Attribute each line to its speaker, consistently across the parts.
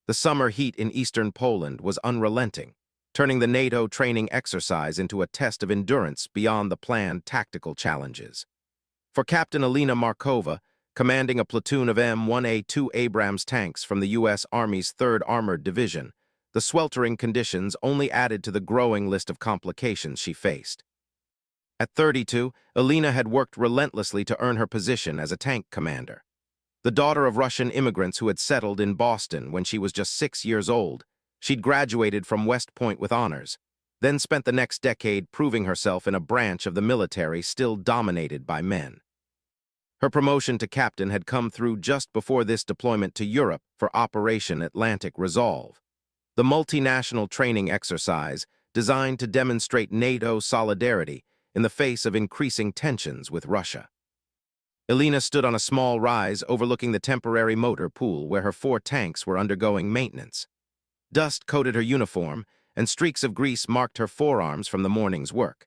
Speaker 1: The summer heat in eastern Poland was unrelenting, turning the NATO training exercise into a test of endurance beyond the planned tactical challenges. For Captain Alina Markova, commanding a platoon of M1A2 Abrams tanks from the U.S. Army's 3rd Armored Division, the sweltering conditions only added to the growing list of complications she faced. At 32, Alina had worked relentlessly to earn her position as a tank commander. The daughter of Russian immigrants who had settled in Boston when she was just 6 years old, she'd graduated from West Point with honors, then spent the next decade proving herself in a branch of the military still dominated by men. Her promotion to captain had come through just before this deployment to Europe for Operation Atlantic Resolve, the multinational training exercise designed to demonstrate NATO solidarity in the face of increasing tensions with Russia. Alina stood on a small rise overlooking the temporary motor pool where her 4 tanks were undergoing maintenance. Dust coated her uniform, and streaks of grease marked her forearms from the morning's work.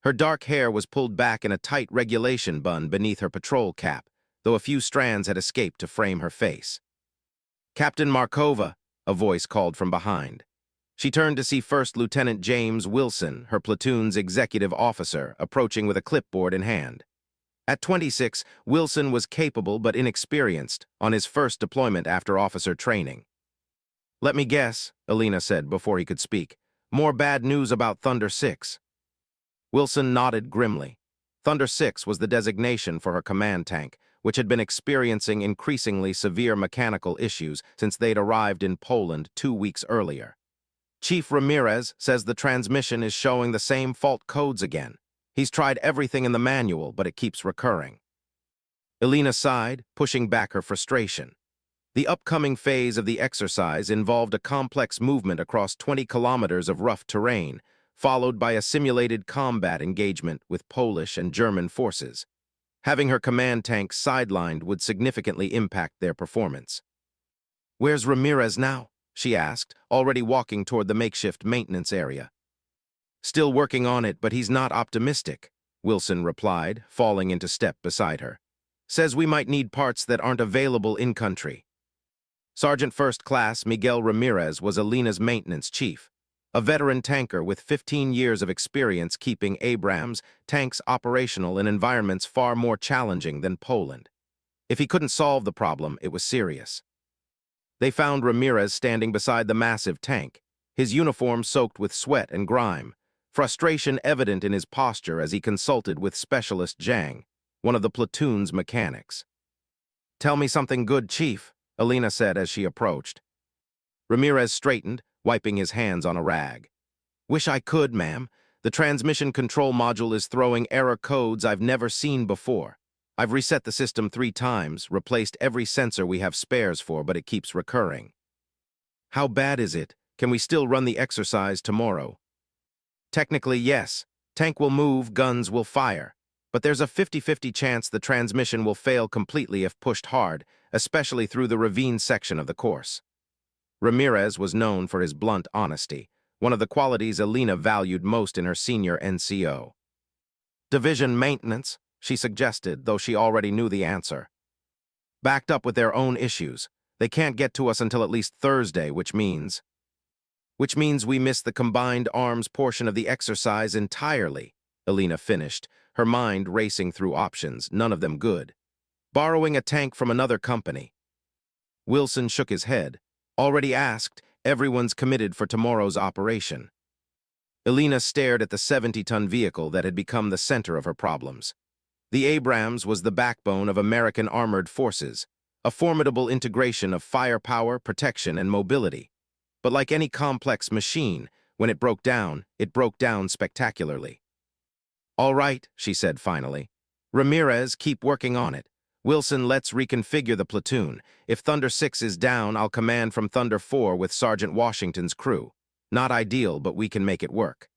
Speaker 1: Her dark hair was pulled back in a tight regulation bun beneath her patrol cap, though a few strands had escaped to frame her face. "Captain Markova," a voice called from behind. She turned to see First Lieutenant James Wilson, her platoon's executive officer, approaching with a clipboard in hand. At 26, Wilson was capable but inexperienced on his first deployment after officer training. "Let me guess," Alina said before he could speak. "More bad news about Thunder 6. Wilson nodded grimly. Thunder 6 was the designation for her command tank, which had been experiencing increasingly severe mechanical issues since they'd arrived in Poland 2 weeks earlier. "Chief Ramirez says the transmission is showing the same fault codes again. He's tried everything in the manual, but it keeps recurring." Alina sighed, pushing back her frustration. The upcoming phase of the exercise involved a complex movement across 20 kilometers of rough terrain, followed by a simulated combat engagement with Polish and German forces. Having her command tanks sidelined would significantly impact their performance. "Where's Ramirez now?" she asked, already walking toward the makeshift maintenance area. "Still working on it, but he's not optimistic," Wilson replied, falling into step beside her. "Says we might need parts that aren't available in-country." Sergeant First Class Miguel Ramirez was Alina's maintenance chief, a veteran tanker with 15 years of experience keeping Abrams tanks operational in environments far more challenging than Poland. If he couldn't solve the problem, it was serious. They found Ramirez standing beside the massive tank, his uniform soaked with sweat and grime, frustration evident in his posture as he consulted with Specialist Zhang, one of the platoon's mechanics. "Tell me something good, Chief," Alina said as she approached. Ramirez straightened, wiping his hands on a rag. "Wish I could, ma'am. The transmission control module is throwing error codes I've never seen before. I've reset the system 3 times, replaced every sensor we have spares for, but it keeps recurring." "How bad is it? Can we still run the exercise tomorrow?" "Technically, yes. Tank will move, guns will fire. But there's a 50-50 chance the transmission will fail completely if pushed hard, especially through the ravine section of the course." Ramirez was known for his blunt honesty, one of the qualities Alina valued most in her senior NCO. "Division maintenance," she suggested, though she already knew the answer. "Backed up with their own issues. They can't get to us until at least Thursday, which means we miss the combined arms portion of the exercise entirely," Alina finished, her mind racing through options, none of them good. "Borrowing a tank from another company." Wilson shook his head. "Already asked, everyone's committed for tomorrow's operation." Alina stared at the 70-ton vehicle that had become the center of her problems. The Abrams was the backbone of American armored forces, a formidable integration of firepower, protection, and mobility. But like any complex machine, when it broke down spectacularly. "All right," she said finally. "Ramirez, keep working on it. Wilson, let's reconfigure the platoon. If Thunder 6 is down, I'll command from Thunder 4 with Sergeant Washington's crew. Not ideal, but we can make it work."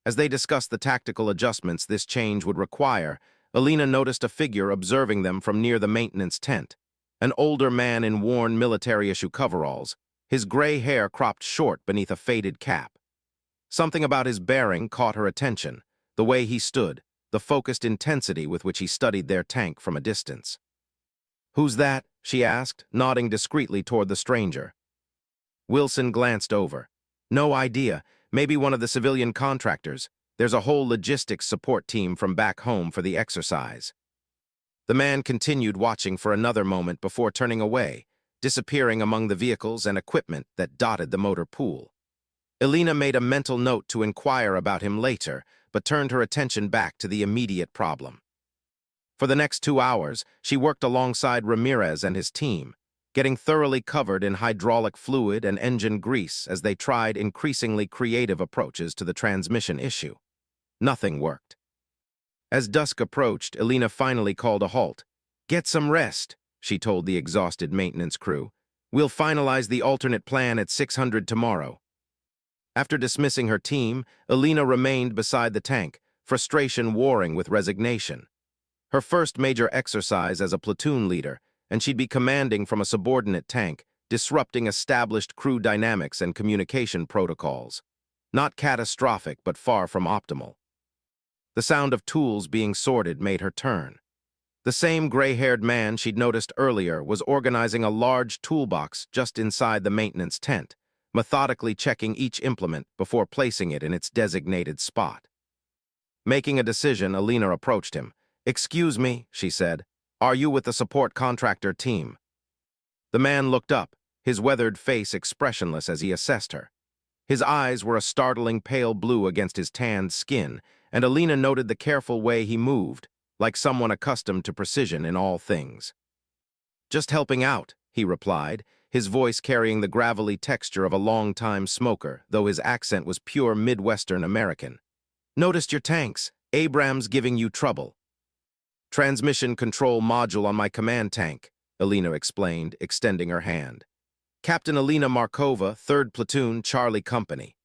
Speaker 1: As they discussed the tactical adjustments this change would require, Alina noticed a figure observing them from near the maintenance tent. An older man in worn military-issue coveralls, his gray hair cropped short beneath a faded cap. Something about his bearing caught her attention, the way he stood, the focused intensity with which he studied their tank from a distance. "Who's that?" she asked, nodding discreetly toward the stranger. Wilson glanced over. No idea. Maybe one of the civilian contractors. There's a whole logistics support team from back home for the exercise. The man continued watching for another moment before turning away, disappearing among the vehicles and equipment that dotted the motor pool. Elena made a mental note to inquire about him later, but turned her attention back to the immediate problem. For the next 2 hours, she worked alongside Ramirez and his team, getting thoroughly covered in hydraulic fluid and engine grease as they tried increasingly creative approaches to the transmission issue. Nothing worked. As dusk approached, Elena finally called a halt. "Get some rest," she told the exhausted maintenance crew. "We'll finalize the alternate plan at 600 tomorrow." After dismissing her team, Elena remained beside the tank, frustration warring with resignation. Her first major exercise as a platoon leader, and she'd be commanding from a subordinate tank, disrupting established crew dynamics and communication protocols. Not catastrophic, but far from optimal. The sound of tools being sorted made her turn. The same gray-haired man she'd noticed earlier was organizing a large toolbox just inside the maintenance tent, methodically checking each implement before placing it in its designated spot. Making a decision, Elena approached him. "Excuse me," she said. "Are you with the support contractor team?" The man looked up, his weathered face expressionless as he assessed her. His eyes were a startling pale blue against his tanned skin, and Elena noted the careful way he moved, like someone accustomed to precision in all things. "Just helping out," he replied, his voice carrying the gravelly texture of a long-time smoker, though his accent was pure Midwestern American. "Noticed your tanks. Abrams giving you trouble." "Transmission control module on my command tank," Elena explained, extending her hand. "Captain Elena Markova, 3rd Platoon, Charlie Company."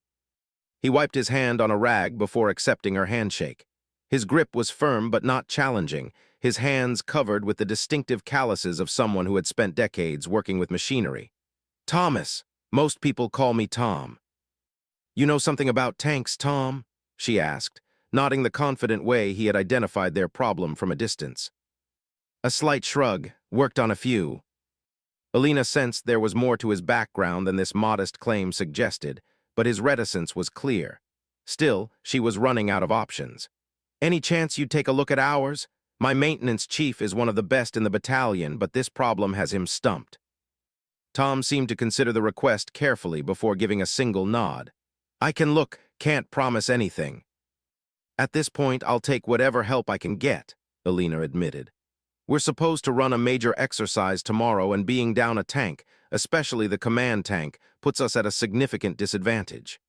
Speaker 1: He wiped his hand on a rag before accepting her handshake. His grip was firm but not challenging, his hands covered with the distinctive calluses of someone who had spent decades working with machinery. "Thomas. Most people call me Tom." "You know something about tanks, Tom?" she asked, nodding the confident way he had identified their problem from a distance. A slight shrug. "Worked on a few." Elena sensed there was more to his background than this modest claim suggested, but his reticence was clear. Still, she was running out of options. "Any chance you'd take a look at ours? My maintenance chief is one of the best in the battalion, but this problem has him stumped." Tom seemed to consider the request carefully before giving a single nod. "I can look, can't promise anything." "At this point, I'll take whatever help I can get," Elena admitted. "We're supposed to run a major exercise tomorrow, and being down a tank, especially the command tank, puts us at a significant disadvantage."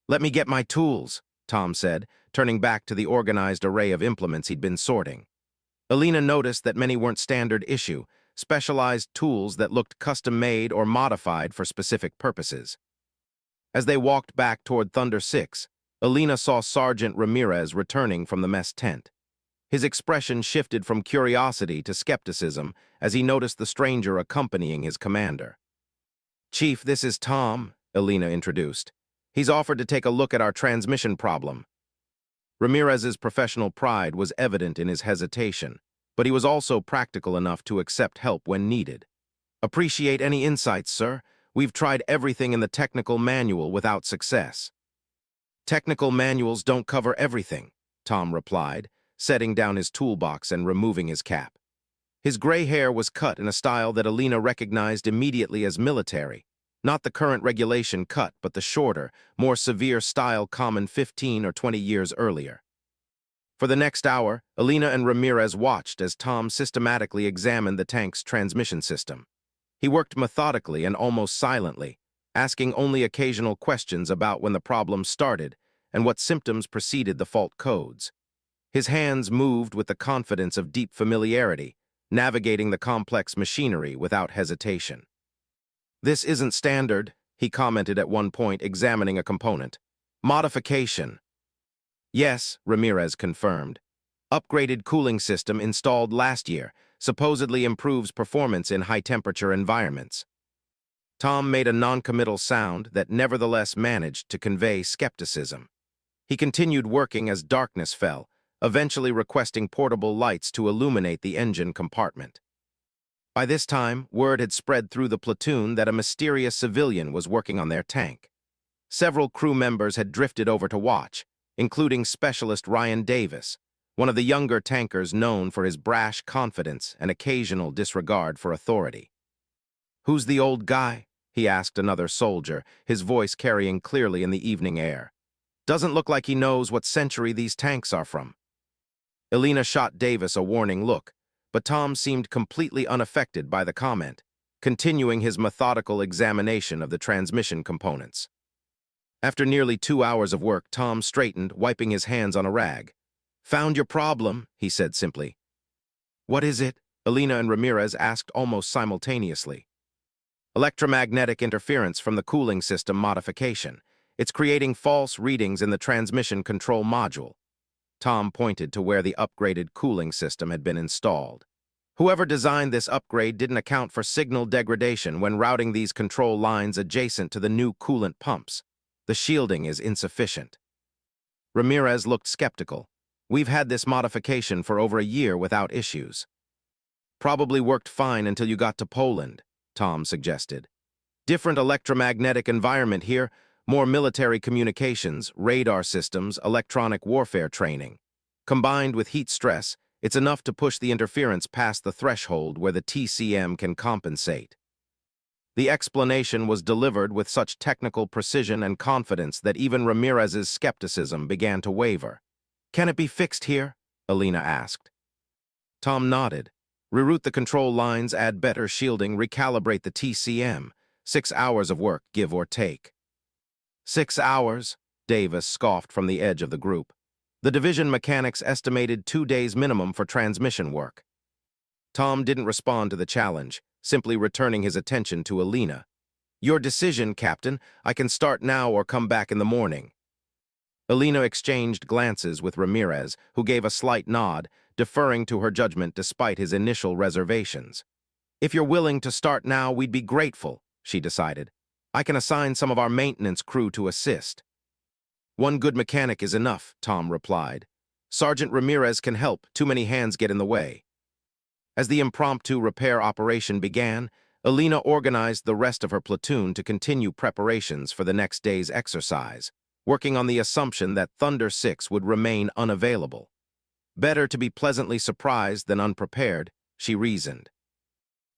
Speaker 1: "Let me get my tools," Tom said, turning back to the organized array of implements he'd been sorting. Elena noticed that many weren't standard issue, specialized tools that looked custom-made or modified for specific purposes. As they walked back toward Thunder 6, Elena saw Sergeant Ramirez returning from the mess tent. His expression shifted from curiosity to skepticism as he noticed the stranger accompanying his commander. "Chief, this is Tom," Elena introduced. "He's offered to take a look at our transmission problem." Ramirez's professional pride was evident in his hesitation, but he was also practical enough to accept help when needed. "Appreciate any insights, sir. We've tried everything in the technical manual without success." "Technical manuals don't cover everything," Tom replied, setting down his toolbox and removing his cap. His gray hair was cut in a style that Elena recognized immediately as military, not the current regulation cut, but the shorter, more severe style common 15 or 20 years earlier. For the next hour, Elena and Ramirez watched as Tom systematically examined the tank's transmission system. He worked methodically and almost silently, asking only occasional questions about when the problem started and what symptoms preceded the fault codes. His hands moved with the confidence of deep familiarity, navigating the complex machinery without hesitation. "This isn't standard," he commented at one point, examining a component. "Modification." "Yes," Ramirez confirmed. "Upgraded cooling system installed last year, supposedly improves performance in high-temperature environments." Tom made a noncommittal sound that nevertheless managed to convey skepticism. He continued working as darkness fell, eventually requesting portable lights to illuminate the engine compartment. By this time, word had spread through the platoon that a mysterious civilian was working on their tank. Several crew members had drifted over to watch, including Specialist Ryan Davis, one of the younger tankers known for his brash confidence and occasional disregard for authority. "Who's the old guy?" he asked another soldier, his voice carrying clearly in the evening air. "Doesn't look like he knows what century these tanks are from." Elena shot Davis a warning look, but Tom seemed completely unaffected by the comment, continuing his methodical examination of the transmission components. After nearly 2 hours of work, Tom straightened, wiping his hands on a rag. "Found your problem," he said simply. "What is it?" Elena and Ramirez asked almost simultaneously. "Electromagnetic interference from the cooling system modification. It's creating false readings in the transmission control module." Tom pointed to where the upgraded cooling system had been installed. "Whoever designed this upgrade didn't account for signal degradation when routing these control lines adjacent to the new coolant pumps. The shielding is insufficient." Ramirez looked skeptical. "We've had this modification for over a year without issues." "Probably worked fine until you got to Poland," Tom suggested. "Different electromagnetic environment here, more military communications, radar systems, electronic warfare training. Combined with heat stress, it's enough to push the interference past the threshold where the TCM can compensate." The explanation was delivered with such technical precision and confidence that even Ramirez's skepticism began to waver. "Can it be fixed here?" Elena asked. Tom nodded. "Reroute the control lines, add better shielding, recalibrate the TCM. 6 hours of work, give or take." 6 hours? Davis scoffed from the edge of the group. The division mechanics estimated 2 days minimum for transmission work. Tom didn't respond to the challenge, simply returning his attention to Elena. "Your decision, Captain. I can start now or come back in the morning." Elena exchanged glances with Ramirez, who gave a slight nod, deferring to her judgment despite his initial reservations. "If you're willing to start now, we'd be grateful," she decided. "I can assign some of our maintenance crew to assist." "One good mechanic is enough," Tom replied. "Sergeant Ramirez can help, too many hands get in the way." As the impromptu repair operation began, Elena organized the rest of her platoon to continue preparations for the next day's exercise, working on the assumption that Thunder 6 would remain unavailable. Better to be pleasantly surprised than unprepared, she reasoned.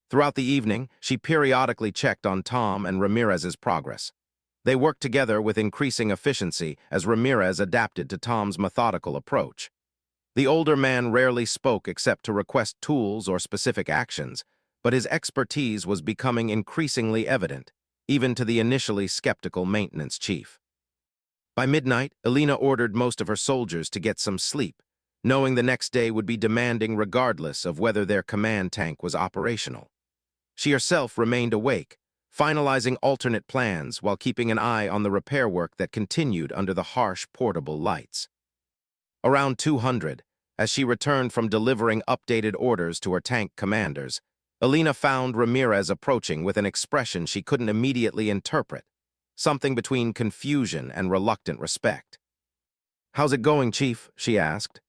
Speaker 1: Throughout the evening, she periodically checked on Tom and Ramirez's progress. They worked together with increasing efficiency as Ramirez adapted to Tom's methodical approach. The older man rarely spoke except to request tools or specific actions, but his expertise was becoming increasingly evident, even to the initially skeptical maintenance chief. By midnight, Elena ordered most of her soldiers to get some sleep, knowing the next day would be demanding regardless of whether their command tank was operational. She herself remained awake, finalizing alternate plans while keeping an eye on the repair work that continued under the harsh portable lights. Around 200, as she returned from delivering updated orders to her tank commanders, Elena found Ramirez approaching with an expression she couldn't immediately interpret, something between confusion and reluctant respect. "How's it going, Chief?" she asked.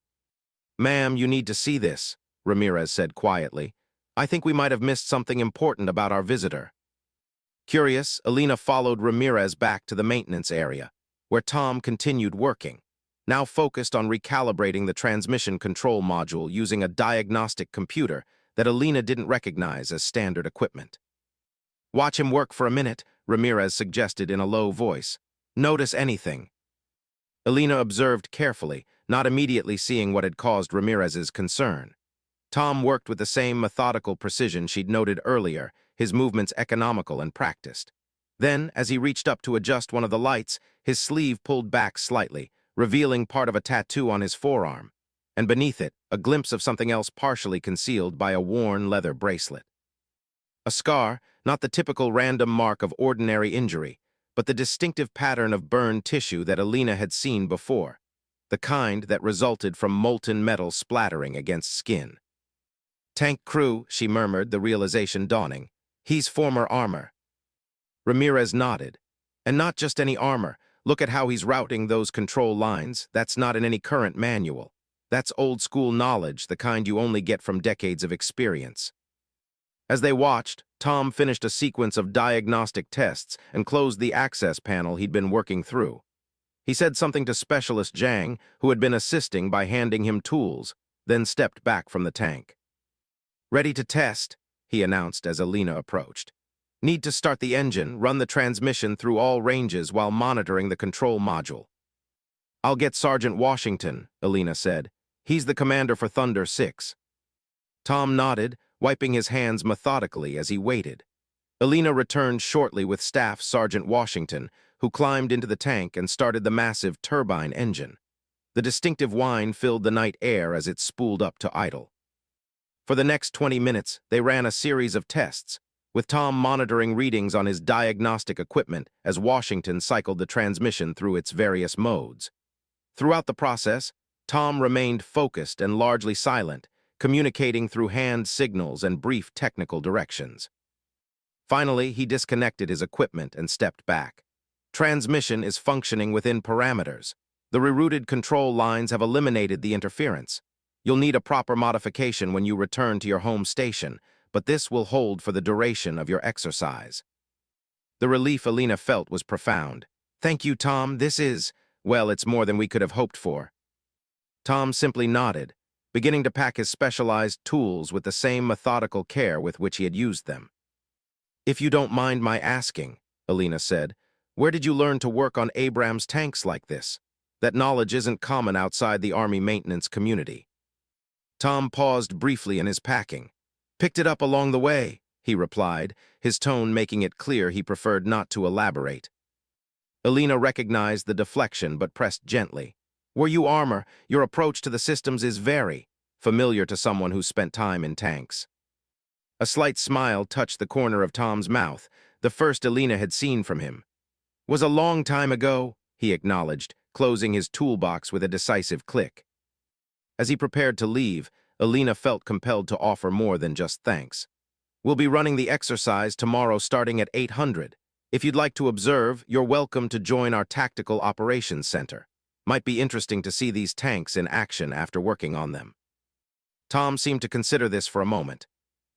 Speaker 1: "Ma'am, you need to see this," Ramirez said quietly. "I think we might have missed something important about our visitor." Curious, Elena followed Ramirez back to the maintenance area, where Tom continued working, now focused on recalibrating the transmission control module using a diagnostic computer that Elena didn't recognize as standard equipment. "Watch him work for a minute," Ramirez suggested in a low voice. "Notice anything." Elena observed carefully, not immediately seeing what had caused Ramirez's concern. Tom worked with the same methodical precision she'd noted earlier, his movements economical and practiced. Then, as he reached up to adjust one of the lights, his sleeve pulled back slightly, revealing part of a tattoo on his forearm, and beneath it, a glimpse of something else partially concealed by a worn leather bracelet. A scar, not the typical random mark of ordinary injury, but the distinctive pattern of burned tissue that Elena had seen before, the kind that resulted from molten metal splattering against skin. "Tank crew," she murmured, the realization dawning. "He's former armor." Ramirez nodded. "And not just any armor. Look at how he's routing those control lines. That's not in any current manual. That's old-school knowledge, the kind you only get from decades of experience." As they watched, Tom finished a sequence of diagnostic tests and closed the access panel he'd been working through. He said something to Specialist Zhang, who had been assisting by handing him tools, then stepped back from the tank. "Ready to test," he announced as Alina approached. "Need to start the engine, run the transmission through all ranges while monitoring the control module." "I'll get Sergeant Washington," Alina said. "He's the commander for Thunder 6. Tom nodded, wiping his hands methodically as he waited. Alina returned shortly with Staff Sergeant Washington, who climbed into the tank and started the massive turbine engine. The distinctive whine filled the night air as it spooled up to idle. For the next 20 minutes, they ran a series of tests, with Tom monitoring readings on his diagnostic equipment as Washington cycled the transmission through its various modes. Throughout the process, Tom remained focused and largely silent, communicating through hand signals and brief technical directions. Finally, he disconnected his equipment and stepped back. Transmission is functioning within parameters. The rerouted control lines have eliminated the interference. You'll need a proper modification when you return to your home station, but this will hold for the duration of your exercise. The relief Alina felt was profound. "Thank you, Tom. Well, it's more than we could have hoped for." Tom simply nodded, beginning to pack his specialized tools with the same methodical care with which he had used them. "If you don't mind my asking," Alina said, "where did you learn to work on Abrams tanks like this? That knowledge isn't common outside the Army maintenance community." Tom paused briefly in his packing. "Picked it up along the way," he replied, his tone making it clear he preferred not to elaborate. Alina recognized the deflection but pressed gently. "Were you armor? Your approach to the systems is very familiar to someone who's spent time in tanks." A slight smile touched the corner of Tom's mouth, the first Alina had seen from him. "Was a long time ago," he acknowledged, closing his toolbox with a decisive click. As he prepared to leave, Alina felt compelled to offer more than just thanks. "We'll be running the exercise tomorrow starting at 800. If you'd like to observe, you're welcome to join our Tactical Operations Center. Might be interesting to see these tanks in action after working on them." Tom seemed to consider this for a moment.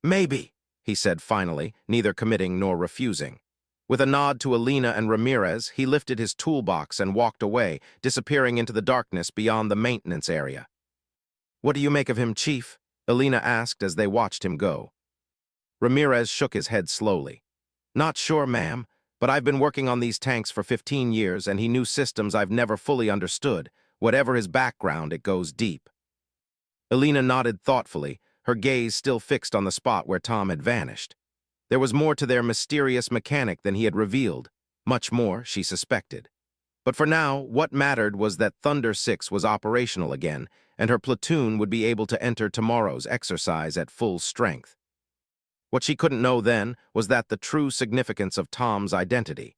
Speaker 1: "Maybe," he said finally, neither committing nor refusing. With a nod to Alina and Ramirez, he lifted his toolbox and walked away, disappearing into the darkness beyond the maintenance area. "What do you make of him, Chief?" Alina asked as they watched him go. Ramirez shook his head slowly. "Not sure, ma'am, but I've been working on these tanks for 15 years and he knew systems I've never fully understood. Whatever his background, it goes deep." Alina nodded thoughtfully, her gaze still fixed on the spot where Tom had vanished. There was more to their mysterious mechanic than he had revealed, much more, she suspected. But for now, what mattered was that Thunder 6 was operational again, and her platoon would be able to enter tomorrow's exercise at full strength. What she couldn't know then was that the true significance of Tom's identity,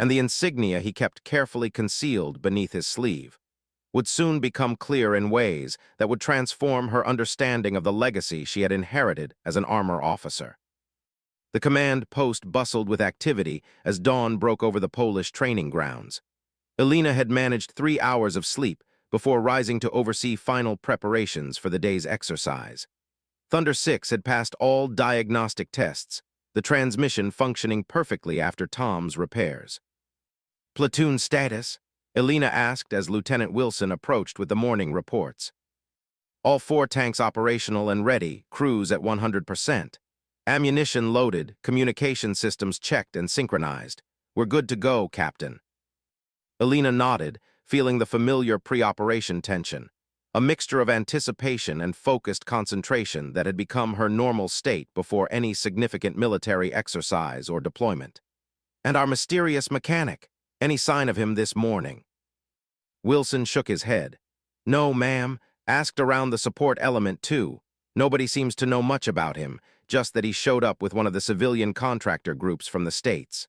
Speaker 1: and the insignia he kept carefully concealed beneath his sleeve, would soon become clear in ways that would transform her understanding of the legacy she had inherited as an armor officer. The command post bustled with activity as dawn broke over the Polish training grounds. Alina had managed 3 hours of sleep before rising to oversee final preparations for the day's exercise. Thunder 6 had passed all diagnostic tests, the transmission functioning perfectly after Tom's repairs. "Platoon status?" Alina asked as Lieutenant Wilson approached with the morning reports. "All 4 tanks operational and ready, crews at 100%. Ammunition loaded, communication systems checked and synchronized. We're good to go, Captain." Alina nodded, feeling the familiar pre-operation tension, a mixture of anticipation and focused concentration that had become her normal state before any significant military exercise or deployment. "And our mysterious mechanic, any sign of him this morning?" Wilson shook his head. "No, ma'am. Asked around the support element, too. Nobody seems to know much about him, just that he showed up with one of the civilian contractor groups from the States."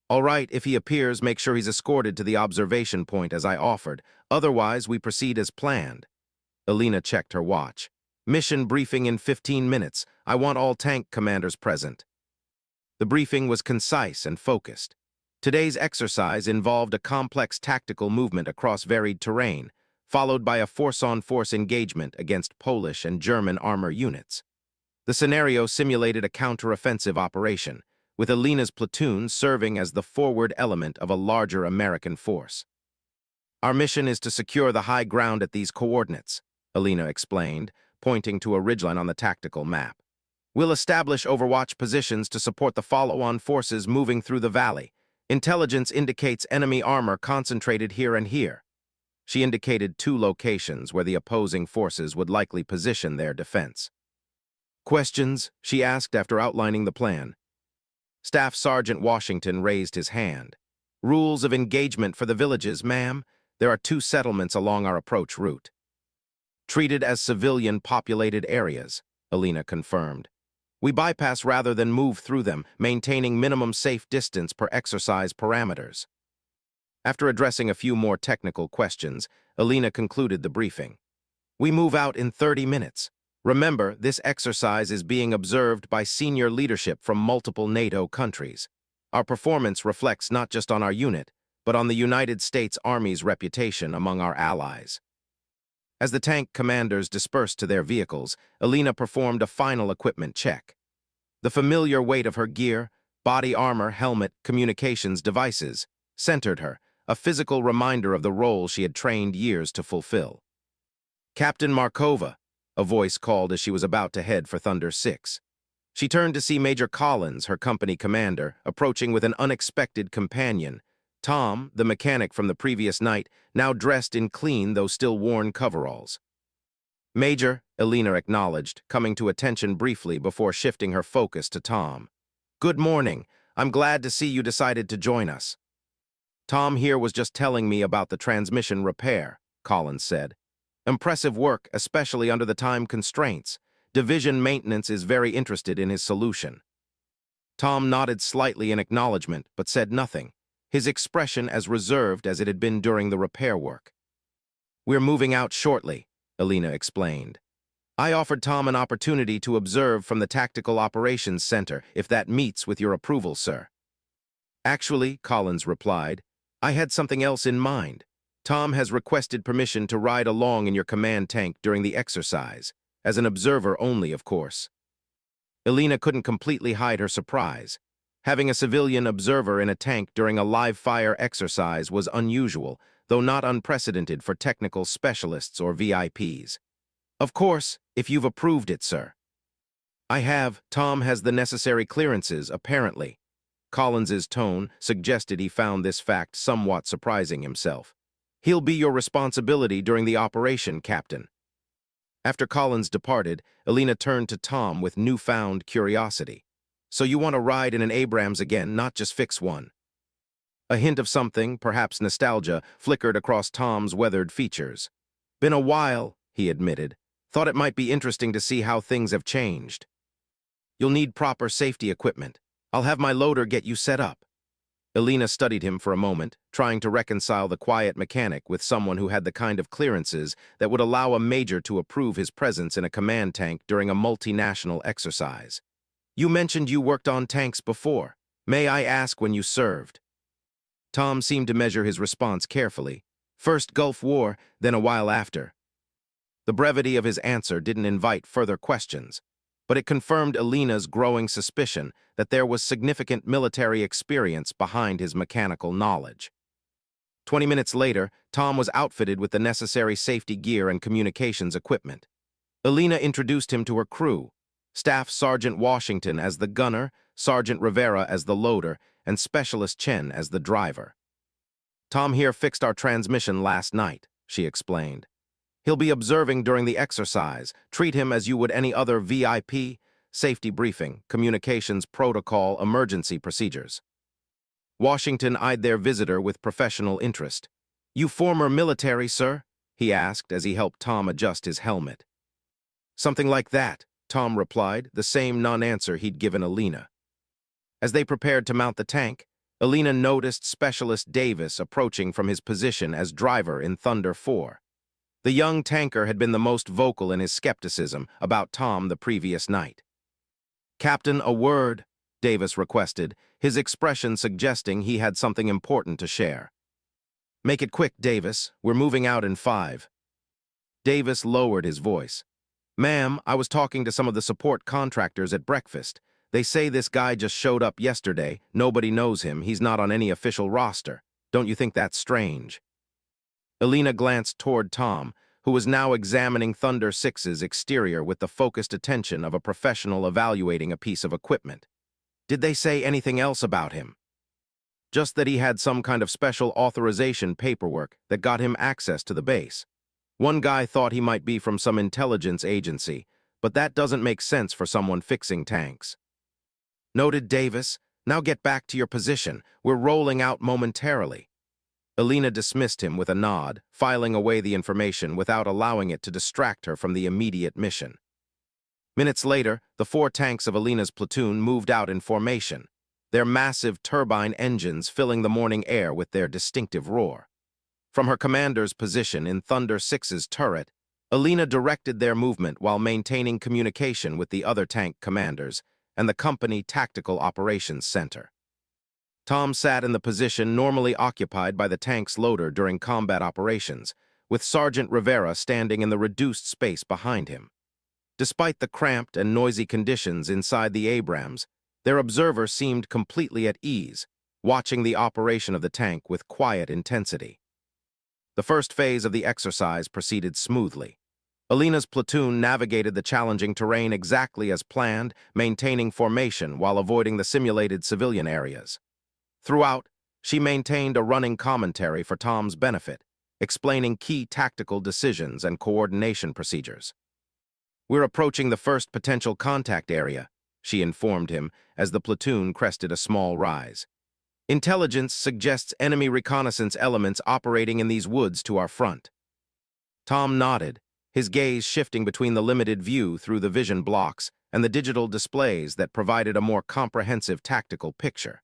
Speaker 1: "All right, if he appears, make sure he's escorted to the observation point as I offered. Otherwise, we proceed as planned." Alina checked her watch. "Mission briefing in 15 minutes. I want all tank commanders present." The briefing was concise and focused. Today's exercise involved a complex tactical movement across varied terrain, followed by a force-on-force engagement against Polish and German armor units. The scenario simulated a counteroffensive operation, with Alina's platoon serving as the forward element of a larger American force. Our mission is to secure the high ground at these coordinates, Alina explained, pointing to a ridgeline on the tactical map. We'll establish overwatch positions to support the follow-on forces moving through the valley. Intelligence indicates enemy armor concentrated here and here. She indicated 2 locations where the opposing forces would likely position their defense. Questions? She asked after outlining the plan. Staff Sergeant Washington raised his hand. Rules of engagement for the villages, ma'am. There are 2 settlements along our approach route. Treated as civilian-populated areas, Alina confirmed. We bypass rather than move through them, maintaining minimum safe distance per exercise parameters. After addressing a few more technical questions, Alina concluded the briefing. We move out in 30 minutes. Remember, this exercise is being observed by senior leadership from multiple NATO countries. Our performance reflects not just on our unit, but on the United States Army's reputation among our allies. As the tank commanders dispersed to their vehicles, Alina performed a final equipment check. The familiar weight of her gear, body armor, helmet, communications devices, centered her, a physical reminder of the role she had trained years to fulfill. Captain Markova, a voice called as she was about to head for Thunder 6. She turned to see Major Collins, her company commander, approaching with an unexpected companion, Tom, the mechanic from the previous night, now dressed in clean though still worn coveralls. Major, Alina acknowledged, coming to attention briefly before shifting her focus to Tom. Good morning. I'm glad to see you decided to join us. Tom here was just telling me about the transmission repair, Collins said. Impressive work, especially under the time constraints. Division maintenance is very interested in his solution. Tom nodded slightly in acknowledgement, but said nothing, his expression as reserved as it had been during the repair work. We're moving out shortly, Alina explained. I offered Tom an opportunity to observe from the Tactical Operations Center, if that meets with your approval, sir. Actually, Collins replied, I had something else in mind. Tom has requested permission to ride along in your command tank during the exercise, as an observer only, of course. Alina couldn't completely hide her surprise. Having a civilian observer in a tank during a live-fire exercise was unusual, though not unprecedented for technical specialists or VIPs. Of course, if you've approved it, sir. I have. Tom has the necessary clearances, apparently. Collins's tone suggested he found this fact somewhat surprising himself. He'll be your responsibility during the operation, Captain. After Collins departed, Alina turned to Tom with newfound curiosity. So you want to ride in an Abrams again, not just fix one? A hint of something, perhaps nostalgia, flickered across Tom's weathered features. Been a while, he admitted. Thought it might be interesting to see how things have changed. You'll need proper safety equipment. I'll have my loader get you set up. Alina studied him for a moment, trying to reconcile the quiet mechanic with someone who had the kind of clearances that would allow a major to approve his presence in a command tank during a multinational exercise. You mentioned you worked on tanks before. May I ask when you served? Tom seemed to measure his response carefully. First Gulf War, then a while after. The brevity of his answer didn't invite further questions, but it confirmed Alina's growing suspicion that there was significant military experience behind his mechanical knowledge. 20 minutes later, Tom was outfitted with the necessary safety gear and communications equipment. Alina introduced him to her crew, Staff Sergeant Washington as the gunner, Sergeant Rivera as the loader, and Specialist Chen as the driver. Tom here fixed our transmission last night, she explained. He'll be observing during the exercise. Treat him as you would any other VIP, safety briefing, communications protocol, emergency procedures. Washington eyed their visitor with professional interest. You former military, sir? He asked as he helped Tom adjust his helmet. Something like that, Tom replied, the same non-answer he'd given Alina. As they prepared to mount the tank, Alina noticed Specialist Davis approaching from his position as driver in Thunder 4. The young tanker had been the most vocal in his skepticism about Tom the previous night. Captain, a word, Davis requested, his expression suggesting he had something important to share. Make it quick, Davis. We're moving out in 5. Davis lowered his voice. Ma'am, I was talking to some of the support contractors at breakfast. They say this guy just showed up yesterday. Nobody knows him. He's not on any official roster. Don't you think that's strange? Alina glanced toward Tom, who was now examining Thunder Six's exterior with the focused attention of a professional evaluating a piece of equipment. Did they say anything else about him? Just that he had some kind of special authorization paperwork that got him access to the base. One guy thought he might be from some intelligence agency, but that doesn't make sense for someone fixing tanks. Noted, Davis. Now get back to your position. We're rolling out momentarily. Alina dismissed him with a nod, filing away the information without allowing it to distract her from the immediate mission. Minutes later, the 4 tanks of Alina's platoon moved out in formation, their massive turbine engines filling the morning air with their distinctive roar. From her commander's position in Thunder Six's turret, Alina directed their movement while maintaining communication with the other tank commanders and the company Tactical Operations Center. Tom sat in the position normally occupied by the tank's loader during combat operations, with Sergeant Rivera standing in the reduced space behind him. Despite the cramped and noisy conditions inside the Abrams, their observer seemed completely at ease, watching the operation of the tank with quiet intensity. The first phase of the exercise proceeded smoothly. Alina's platoon navigated the challenging terrain exactly as planned, maintaining formation while avoiding the simulated civilian areas. Throughout, she maintained a running commentary for Tom's benefit, explaining key tactical decisions and coordination procedures. "We're approaching the first potential contact area," she informed him as the platoon crested a small rise. "Intelligence suggests enemy reconnaissance elements operating in these woods to our front." Tom nodded, his gaze shifting between the limited view through the vision blocks and the digital displays that provided a more comprehensive tactical picture.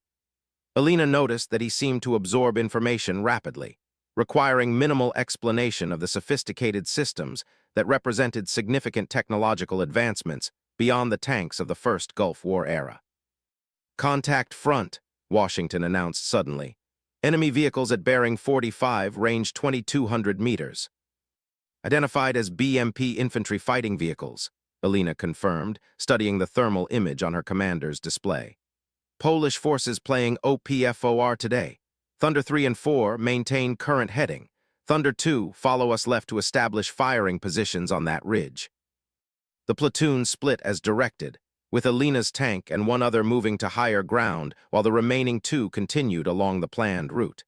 Speaker 1: Alina noticed that he seemed to absorb information rapidly, requiring minimal explanation of the sophisticated systems that represented significant technological advancements beyond the tanks of the first Gulf War era. "Contact front," Washington announced suddenly. "Enemy vehicles at bearing 45, range 2,200 meters. Identified as BMP infantry fighting vehicles," Alina confirmed, studying the thermal image on her commander's display. "Polish forces playing OPFOR today. Thunder 3 and 4 maintain current heading. Thunder 2 follow us left to establish firing positions on that ridge." The platoon split as directed, with Alina's tank and one other moving to higher ground while the remaining 2 continued along the planned route.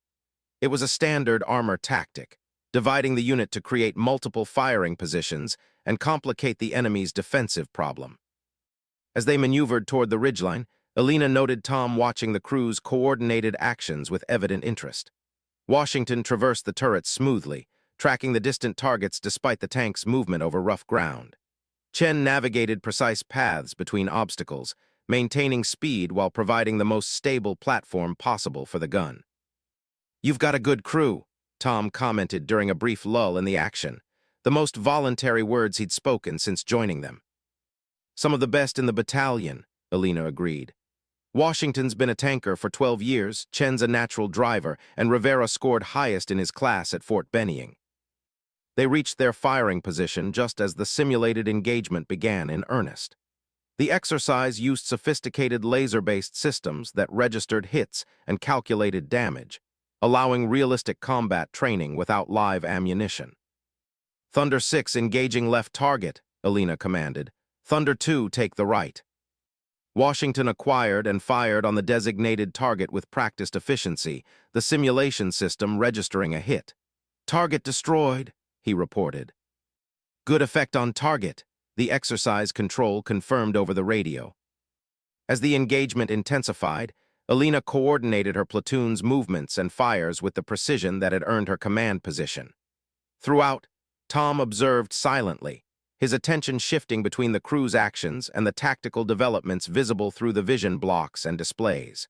Speaker 1: It was a standard armor tactic, dividing the unit to create multiple firing positions and complicate the enemy's defensive problem. As they maneuvered toward the ridgeline, Alina noted Tom watching the crew's coordinated actions with evident interest. Washington traversed the turret smoothly, tracking the distant targets despite the tank's movement over rough ground. Chen navigated precise paths between obstacles, maintaining speed while providing the most stable platform possible for the gun. "You've got a good crew," Tom commented during a brief lull in the action, the most voluntary words he'd spoken since joining them. "Some of the best in the battalion," Alina agreed. "Washington's been a tanker for 12 years, Chen's a natural driver, and Rivera scored highest in his class at Fort Benning." They reached their firing position just as the simulated engagement began in earnest. The exercise used sophisticated laser-based systems that registered hits and calculated damage, allowing realistic combat training without live ammunition. "Thunder 6 engaging left target," Alina commanded. "Thunder 2 take the right." Washington acquired and fired on the designated target with practiced efficiency, the simulation system registering a hit. "Target destroyed," he reported. "Good effect on target," the exercise control confirmed over the radio. As the engagement intensified, Alina coordinated her platoon's movements and fires with the precision that had earned her command position. Throughout, Tom observed silently, his attention shifting between the crew's actions and the tactical developments visible through the vision blocks and displays.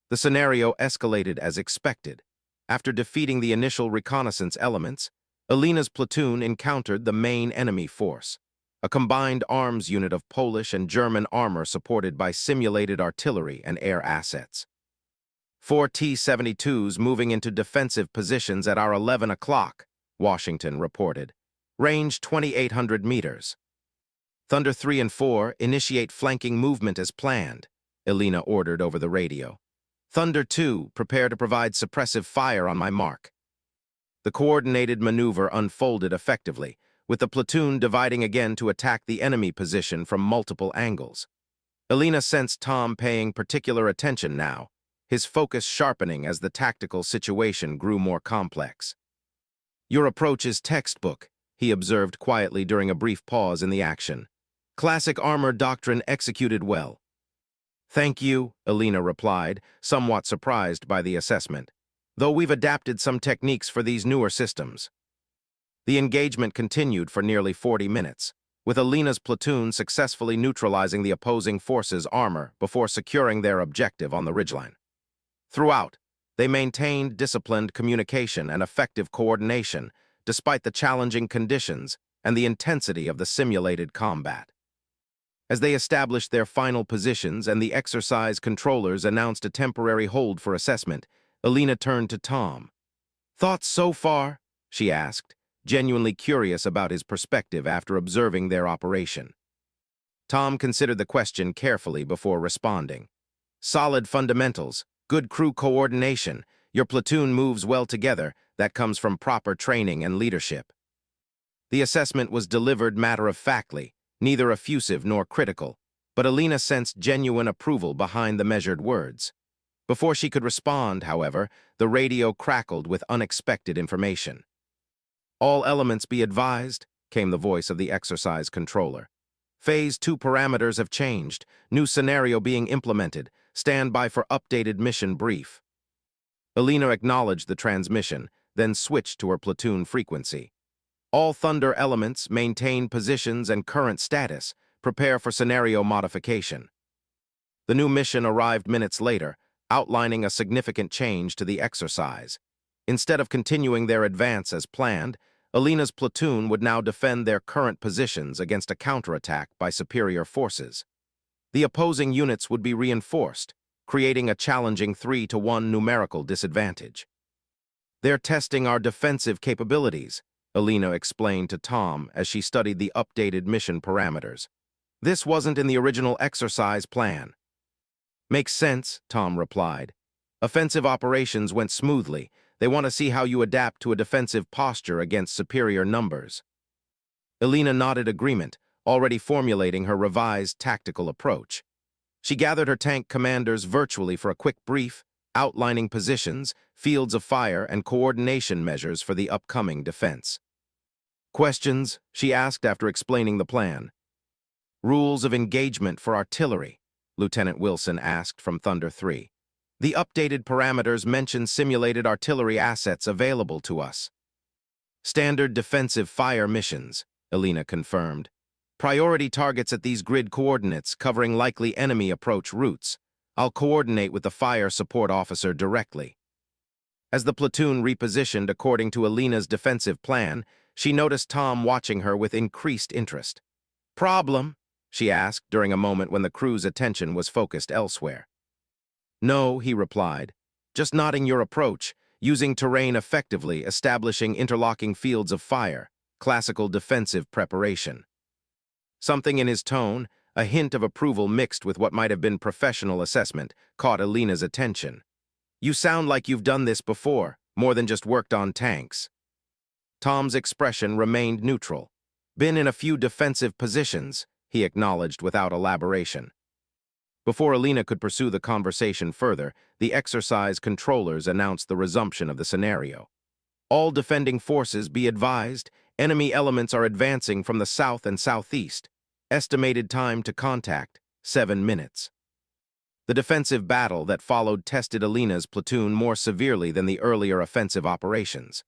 Speaker 1: The scenario escalated as expected. After defeating the initial reconnaissance elements, Alina's platoon encountered the main enemy force, a combined arms unit of Polish and German armor supported by simulated artillery and air assets. 4 T-72s moving into defensive positions at our 11 o'clock, Washington reported. Range 2,800 meters. Thunder 3 and 4, initiate flanking movement as planned, Elena ordered over the radio. Thunder 2, prepare to provide suppressive fire on my mark. The coordinated maneuver unfolded effectively, with the platoon dividing again to attack the enemy position from multiple angles. Elena sensed Tom paying particular attention now, his focus sharpening as the tactical situation grew more complex. Your approach is textbook, he observed quietly during a brief pause in the action. Classic armor doctrine executed well. Thank you, Elena replied, somewhat surprised by the assessment, though we've adapted some techniques for these newer systems. The engagement continued for nearly 40 minutes, with Elena's platoon successfully neutralizing the opposing forces' armor before securing their objective on the ridgeline. Throughout, they maintained disciplined communication and effective coordination, despite the challenging conditions and the intensity of the simulated combat. As they established their final positions and the exercise controllers announced a temporary hold for assessment, Elena turned to Tom. "Thoughts so far?" she asked, genuinely curious about his perspective after observing their operation. Tom considered the question carefully before responding. "Solid fundamentals, good crew coordination, your platoon moves well together, that comes from proper training and leadership." The assessment was delivered matter-of-factly, neither effusive nor critical, but Elena sensed genuine approval behind the measured words. Before she could respond, however, the radio crackled with unexpected information. "All elements be advised," came the voice of the exercise controller. "Phase 2 parameters have changed, new scenario being implemented, stand by for updated mission brief." Elena acknowledged the transmission, then switched to her platoon frequency. "All Thunder elements maintain positions and current status, prepare for scenario modification." The new mission arrived minutes later, outlining a significant change to the exercise. Instead of continuing their advance as planned, Elena's platoon would now defend their current positions against a counterattack by superior forces. The opposing units would be reinforced, creating a challenging 3-to-1 numerical disadvantage. "They're testing our defensive capabilities," Elena explained to Tom as she studied the updated mission parameters. "This wasn't in the original exercise plan." "Makes sense," Tom replied. "Offensive operations went smoothly. They want to see how you adapt to a defensive posture against superior numbers." Elena nodded agreement, already formulating her revised tactical approach. She gathered her tank commanders virtually for a quick brief, outlining positions, fields of fire, and coordination measures for the upcoming defense. "Questions?" she asked after explaining the plan. "Rules of engagement for artillery," Lieutenant Wilson asked from Thunder 3. "The updated parameters mention simulated artillery assets available to us." "Standard defensive fire missions," Elena confirmed. "Priority targets at these grid coordinates covering likely enemy approach routes. I'll coordinate with the fire support officer directly." As the platoon repositioned according to Elena's defensive plan, she noticed Tom watching her with increased interest. "Problem?" she asked during a moment when the crew's attention was focused elsewhere. "No," he replied. "Just nodding your approach, using terrain effectively, establishing interlocking fields of fire, classical defensive preparation." Something in his tone, a hint of approval mixed with what might have been professional assessment, caught Elena's attention. "You sound like you've done this before, more than just worked on tanks." Tom's expression remained neutral. "Been in a few defensive positions," he acknowledged without elaboration. Before Elena could pursue the conversation further, the exercise controllers announced the resumption of the scenario. "All defending forces be advised, enemy elements are advancing from the south and southeast. Estimated time to contact, 7 minutes." The defensive battle that followed tested Elena's platoon more severely than the earlier offensive operations.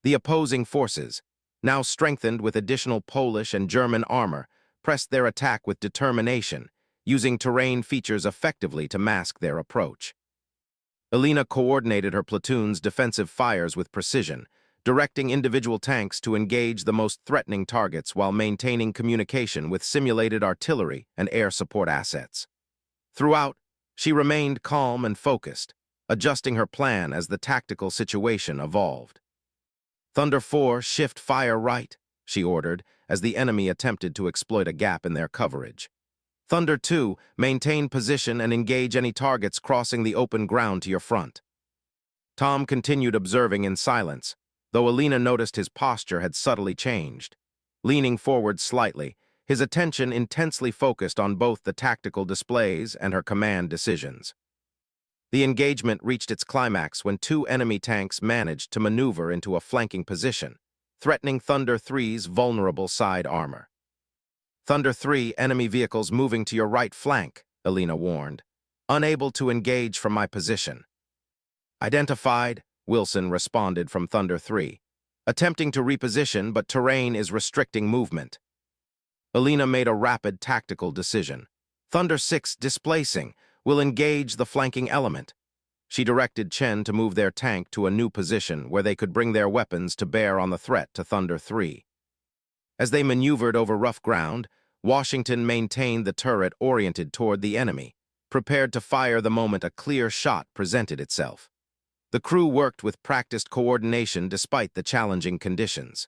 Speaker 1: The opposing forces, now strengthened with additional Polish and German armor, pressed their attack with determination, using terrain features effectively to mask their approach. Elena coordinated her platoon's defensive fires with precision, directing individual tanks to engage the most threatening targets while maintaining communication with simulated artillery and air support assets. Throughout, she remained calm and focused, adjusting her plan as the tactical situation evolved. "Thunder 4, shift fire right," she ordered, as the enemy attempted to exploit a gap in their coverage. Thunder 2, maintain position and engage any targets crossing the open ground to your front. Tom continued observing in silence, though Alina noticed his posture had subtly changed. Leaning forward slightly, his attention intensely focused on both the tactical displays and her command decisions. The engagement reached its climax when two enemy tanks managed to maneuver into a flanking position, threatening Thunder 3's vulnerable side armor. Thunder 3, enemy vehicles moving to your right flank, Alina warned. Unable to engage from my position. Identified, Wilson responded from Thunder 3. Attempting to reposition, but terrain is restricting movement. Alina made a rapid tactical decision. Thunder 6, displacing, will engage the flanking element. She directed Chen to move their tank to a new position where they could bring their weapons to bear on the threat to Thunder 3. As they maneuvered over rough ground, Washington maintained the turret oriented toward the enemy, prepared to fire the moment a clear shot presented itself. The crew worked with practiced coordination despite the challenging conditions.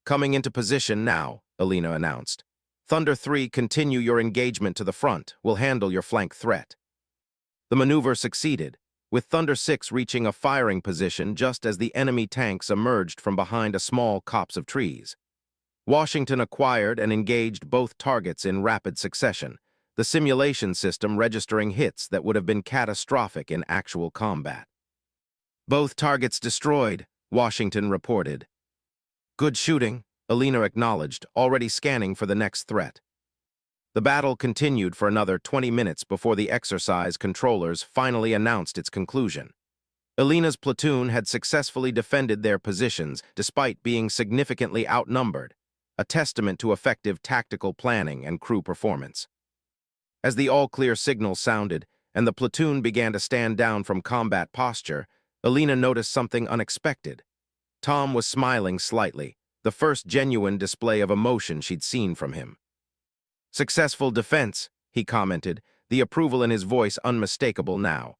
Speaker 1: Coming into position now, Alina announced. Thunder 3, continue your engagement to the front. We'll handle your flank threat. The maneuver succeeded, with Thunder 6 reaching a firing position just as the enemy tanks emerged from behind a small copse of trees. Washington acquired and engaged both targets in rapid succession, the simulation system registering hits that would have been catastrophic in actual combat. Both targets destroyed, Washington reported. Good shooting, Alina acknowledged, already scanning for the next threat. The battle continued for another 20 minutes before the exercise controllers finally announced its conclusion. Alina's platoon had successfully defended their positions despite being significantly outnumbered, a testament to effective tactical planning and crew performance. As the all-clear signal sounded and the platoon began to stand down from combat posture, Alina noticed something unexpected. Tom was smiling slightly, the first genuine display of emotion she'd seen from him. Successful defense, he commented, the approval in his voice unmistakable now.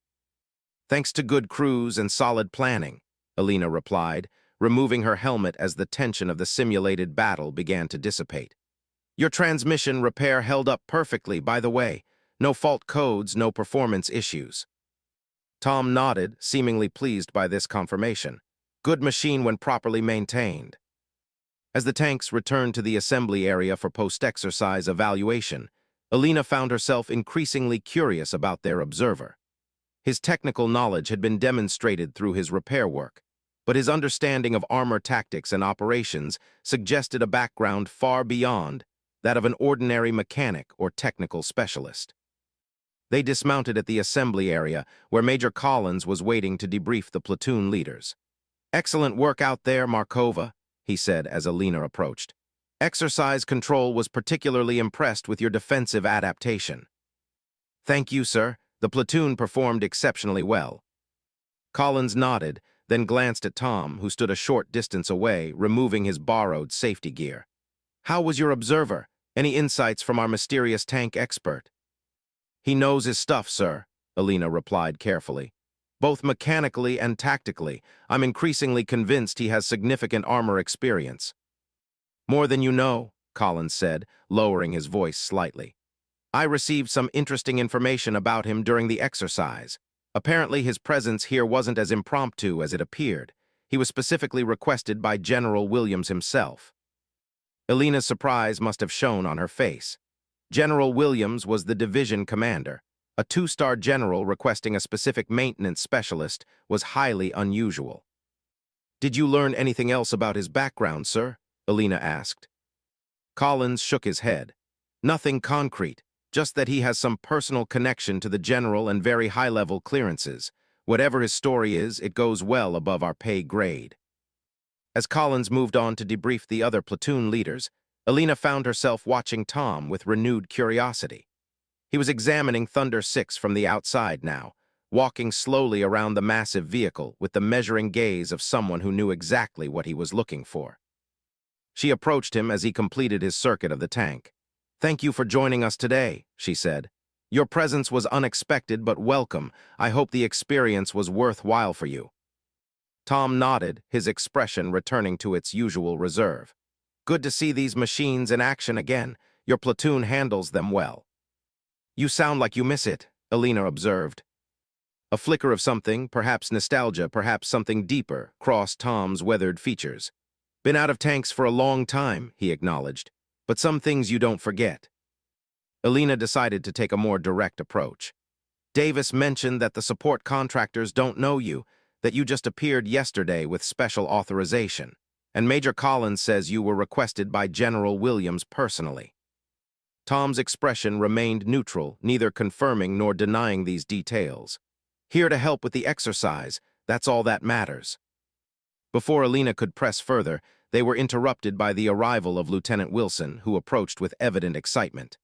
Speaker 1: Thanks to good crews and solid planning, Alina replied, removing her helmet as the tension of the simulated battle began to dissipate. Your transmission repair held up perfectly, by the way. No fault codes, no performance issues. Tom nodded, seemingly pleased by this confirmation. Good machine when properly maintained. As the tanks returned to the assembly area for post-exercise evaluation, Alina found herself increasingly curious about their observer. His technical knowledge had been demonstrated through his repair work, but his understanding of armor tactics and operations suggested a background far beyond that of an ordinary mechanic or technical specialist. They dismounted at the assembly area, where Major Collins was waiting to debrief the platoon leaders. Excellent work out there, Markova, he said as Alina approached. Exercise Control was particularly impressed with your defensive adaptation. Thank you, sir. The platoon performed exceptionally well. Collins nodded, then glanced at Tom, who stood a short distance away, removing his borrowed safety gear. How was your observer? Any insights from our mysterious tank expert? He knows his stuff, sir, Alina replied carefully. Both mechanically and tactically, I'm increasingly convinced he has significant armor experience. More than you know, Collins said, lowering his voice slightly. I received some interesting information about him during the exercise. Apparently his presence here wasn't as impromptu as it appeared. He was specifically requested by General Williams himself. Alina's surprise must have shown on her face. General Williams was the division commander. A two-star general requesting a specific maintenance specialist was highly unusual. Did you learn anything else about his background, sir? Alina asked. Collins shook his head. Nothing concrete, just that he has some personal connection to the general and very high-level clearances. Whatever his story is, it goes well above our pay grade. As Collins moved on to debrief the other platoon leaders, Alina found herself watching Tom with renewed curiosity. He was examining Thunder 6 from the outside now, walking slowly around the massive vehicle with the measuring gaze of someone who knew exactly what he was looking for. She approached him as he completed his circuit of the tank. Thank you for joining us today, she said. Your presence was unexpected but welcome. I hope the experience was worthwhile for you. Tom nodded, his expression returning to its usual reserve. Good to see these machines in action again. Your platoon handles them well. You sound like you miss it, Alina observed. A flicker of something, perhaps nostalgia, perhaps something deeper, crossed Tom's weathered features. Been out of tanks for a long time, he acknowledged, but some things you don't forget. Alina decided to take a more direct approach. Davis mentioned that the support contractors don't know you, that you just appeared yesterday with special authorization, and Major Collins says you were requested by General Williams personally. Tom's expression remained neutral, neither confirming nor denying these details. Here to help with the exercise, that's all that matters. Before Alina could press further, they were interrupted by the arrival of Lieutenant Wilson, who approached with evident excitement.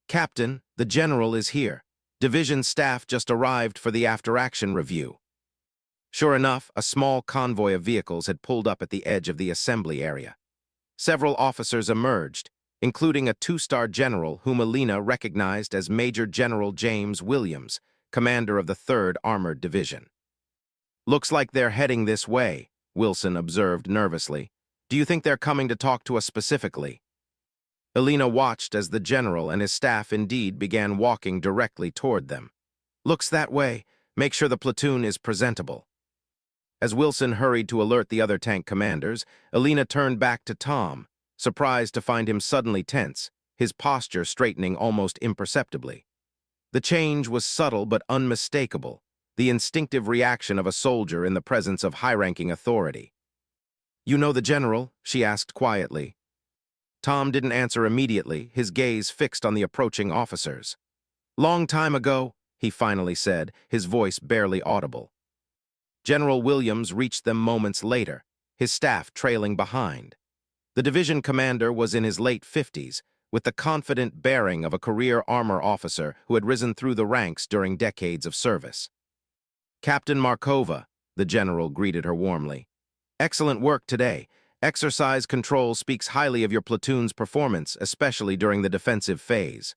Speaker 1: Captain, the General is here. Division staff just arrived for the after-action review. Sure enough, a small convoy of vehicles had pulled up at the edge of the assembly area. Several officers emerged, including a two-star general whom Alina recognized as Major General James Williams, commander of the 3rd Armored Division. Looks like they're heading this way, Wilson observed nervously. Do you think they're coming to talk to us specifically? Alina watched as the general and his staff indeed began walking directly toward them. Looks that way. Make sure the platoon is presentable. As Wilson hurried to alert the other tank commanders, Alina turned back to Tom, surprised to find him suddenly tense, his posture straightening almost imperceptibly. The change was subtle but unmistakable, the instinctive reaction of a soldier in the presence of high-ranking authority. You know the general? She asked quietly. Tom didn't answer immediately, his gaze fixed on the approaching officers. Long time ago, he finally said, his voice barely audible. General Williams reached them moments later, his staff trailing behind. The division commander was in his late 50s, with the confident bearing of a career armor officer who had risen through the ranks during decades of service. Captain Markova, the general greeted her warmly. Excellent work today. Exercise control speaks highly of your platoon's performance, especially during the defensive phase.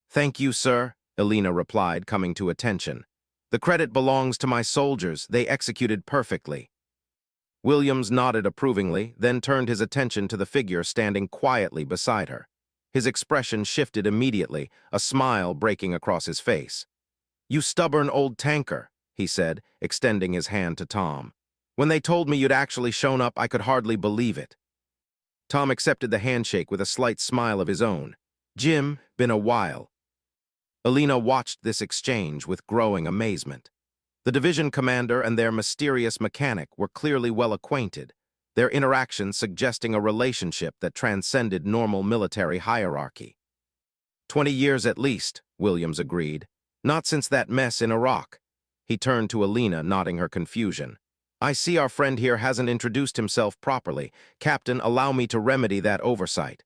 Speaker 1: Thank you, sir, Alina replied, coming to attention. The credit belongs to my soldiers. They executed perfectly. Williams nodded approvingly, then turned his attention to the figure standing quietly beside her. His expression shifted immediately, a smile breaking across his face. You stubborn old tanker, he said, extending his hand to Tom. When they told me you'd actually shown up, I could hardly believe it. Tom accepted the handshake with a slight smile of his own. Jim, been a while. Alina watched this exchange with growing amazement. The division commander and their mysterious mechanic were clearly well acquainted, their interaction suggesting a relationship that transcended normal military hierarchy. 20 years at least, Williams agreed. Not since that mess in Iraq. He turned to Alina, nodding her confusion. I see our friend here hasn't introduced himself properly. Captain, allow me to remedy that oversight.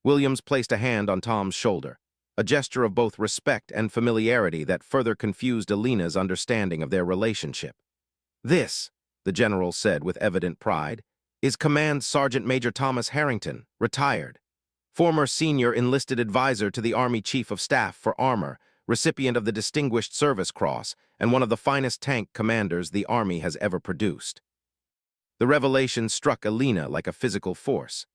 Speaker 1: Williams placed a hand on Tom's shoulder, a gesture of both respect and familiarity that further confused Alina's understanding of their relationship. This, the general said with evident pride, is Command Sergeant Major Thomas Harrington, retired. Former senior enlisted advisor to the Army Chief of Staff for Armor, recipient of the Distinguished Service Cross, and one of the finest tank commanders the Army has ever produced. The revelation struck Alina like a physical force.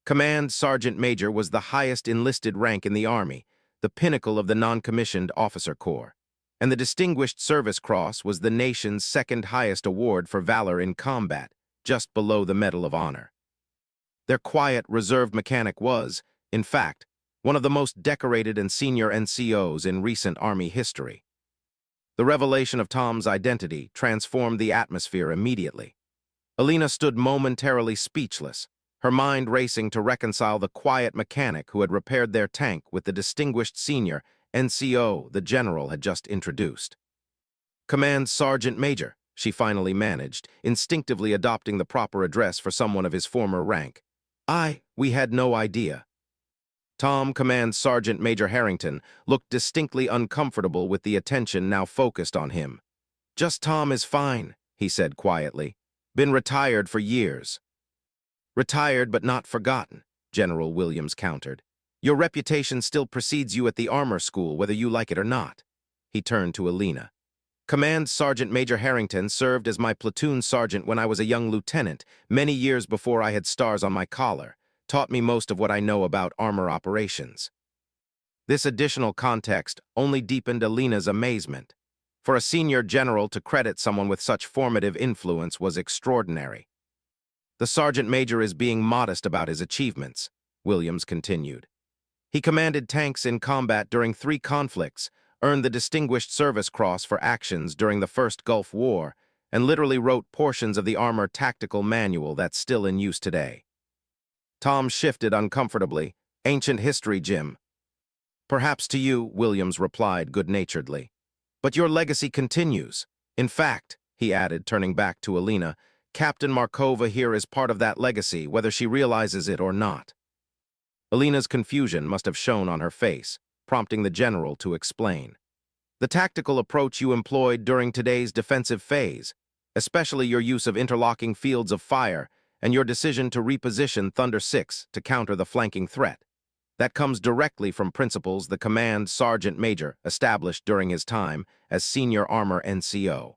Speaker 1: Command Sergeant Major was the highest enlisted rank in the Army, the pinnacle of the non-commissioned officer corps, and the Distinguished Service Cross was the nation's second highest award for valor in combat, just below the Medal of Honor. Their quiet, reserved mechanic was, in fact, one of the most decorated and senior NCOs in recent Army history. The revelation of Tom's identity transformed the atmosphere immediately. Alina stood momentarily speechless, her mind racing to reconcile the quiet mechanic who had repaired their tank with the distinguished senior NCO the general had just introduced. Command Sergeant Major, she finally managed, instinctively adopting the proper address for someone of his former rank. We had no idea. Tom, Command Sergeant Major Harrington, looked distinctly uncomfortable with the attention now focused on him. Just Tom is fine, he said quietly. Been retired for years. Retired but not forgotten, General Williams countered. Your reputation still precedes you at the armor school, whether you like it or not. He turned to Alina. Command Sergeant Major Harrington served as my platoon sergeant when I was a young lieutenant, many years before I had stars on my collar, taught me most of what I know about armor operations. This additional context only deepened Alina's amazement. For a senior general to credit someone with such formative influence was extraordinary. The sergeant major is being modest about his achievements, Williams continued. He commanded tanks in combat during 3 conflicts, earned the Distinguished Service Cross for actions during the First Gulf War, and literally wrote portions of the Armor Tactical Manual that's still in use today. Tom shifted uncomfortably. Ancient history, Jim. Perhaps to you, Williams replied good-naturedly. But your legacy continues. In fact, he added, turning back to Alina, Captain Markova here is part of that legacy, whether she realizes it or not. Alina's confusion must have shown on her face, prompting the general to explain. The tactical approach you employed during today's defensive phase, especially your use of interlocking fields of fire and your decision to reposition Thunder 6 to counter the flanking threat, that comes directly from principles the Command Sergeant Major established during his time as Senior Armor NCO.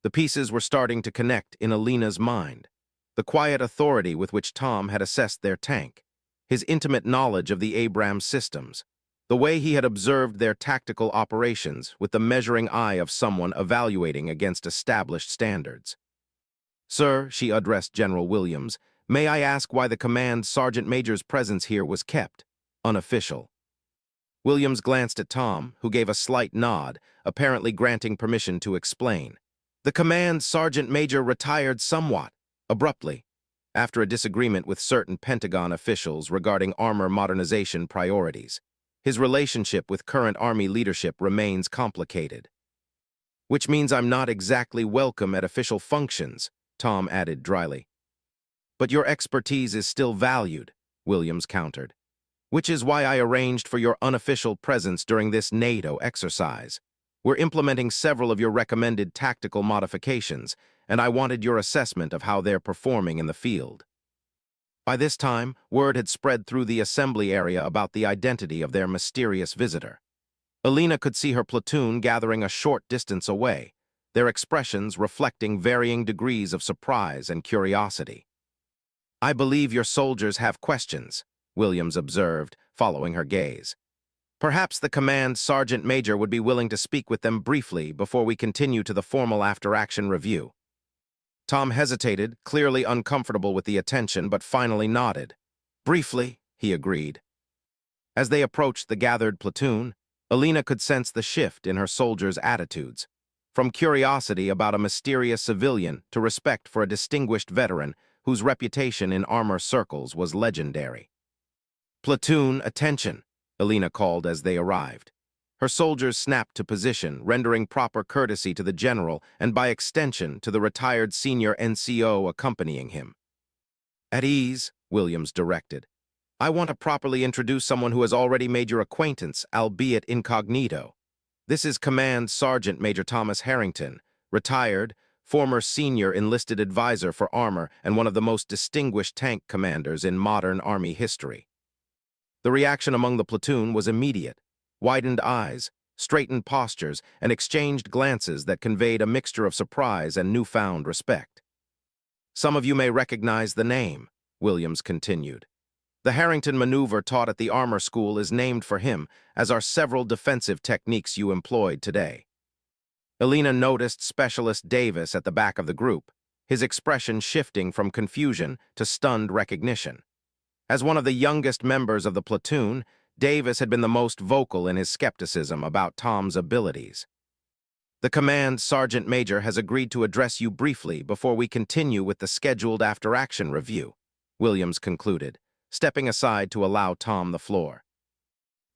Speaker 1: The pieces were starting to connect in Alina's mind. The quiet authority with which Tom had assessed their tank, his intimate knowledge of the Abrams systems, the way he had observed their tactical operations with the measuring eye of someone evaluating against established standards. Sir, she addressed General Williams, may I ask why the Command Sergeant Major's presence here was kept unofficial? Williams glanced at Tom, who gave a slight nod, apparently granting permission to explain. The Command Sergeant Major retired somewhat abruptly after a disagreement with certain Pentagon officials regarding armor modernization priorities. His relationship with current Army leadership remains complicated. Which means I'm not exactly welcome at official functions, Tom added dryly. But your expertise is still valued, Williams countered. Which is why I arranged for your unofficial presence during this NATO exercise. We're implementing several of your recommended tactical modifications, and I wanted your assessment of how they're performing in the field. By this time, word had spread through the assembly area about the identity of their mysterious visitor. Alina could see her platoon gathering a short distance away, their expressions reflecting varying degrees of surprise and curiosity. I believe your soldiers have questions, Williams observed, following her gaze. Perhaps the Command Sergeant Major would be willing to speak with them briefly before we continue to the formal after-action review. Tom hesitated, clearly uncomfortable with the attention, but finally nodded. Briefly, he agreed. As they approached the gathered platoon, Alina could sense the shift in her soldiers' attitudes, from curiosity about a mysterious civilian to respect for a distinguished veteran whose reputation in armor circles was legendary. Platoon, attention, Alina called as they arrived. Her soldiers snapped to position, rendering proper courtesy to the general and by extension to the retired senior NCO accompanying him. At ease, Williams directed. I want to properly introduce someone who has already made your acquaintance, albeit incognito. This is Command Sergeant Major Thomas Harrington, retired, former senior enlisted advisor for armor and one of the most distinguished tank commanders in modern Army history. The reaction among the platoon was immediate. Widened eyes, straightened postures, and exchanged glances that conveyed a mixture of surprise and newfound respect. Some of you may recognize the name, Williams continued. The Harrington maneuver taught at the armor school is named for him, as are several defensive techniques you employed today. Alina noticed Specialist Davis at the back of the group, his expression shifting from confusion to stunned recognition. As one of the youngest members of the platoon, Davis had been the most vocal in his skepticism about Tom's abilities. The Command Sergeant Major has agreed to address you briefly before we continue with the scheduled after-action review, Williams concluded, stepping aside to allow Tom the floor.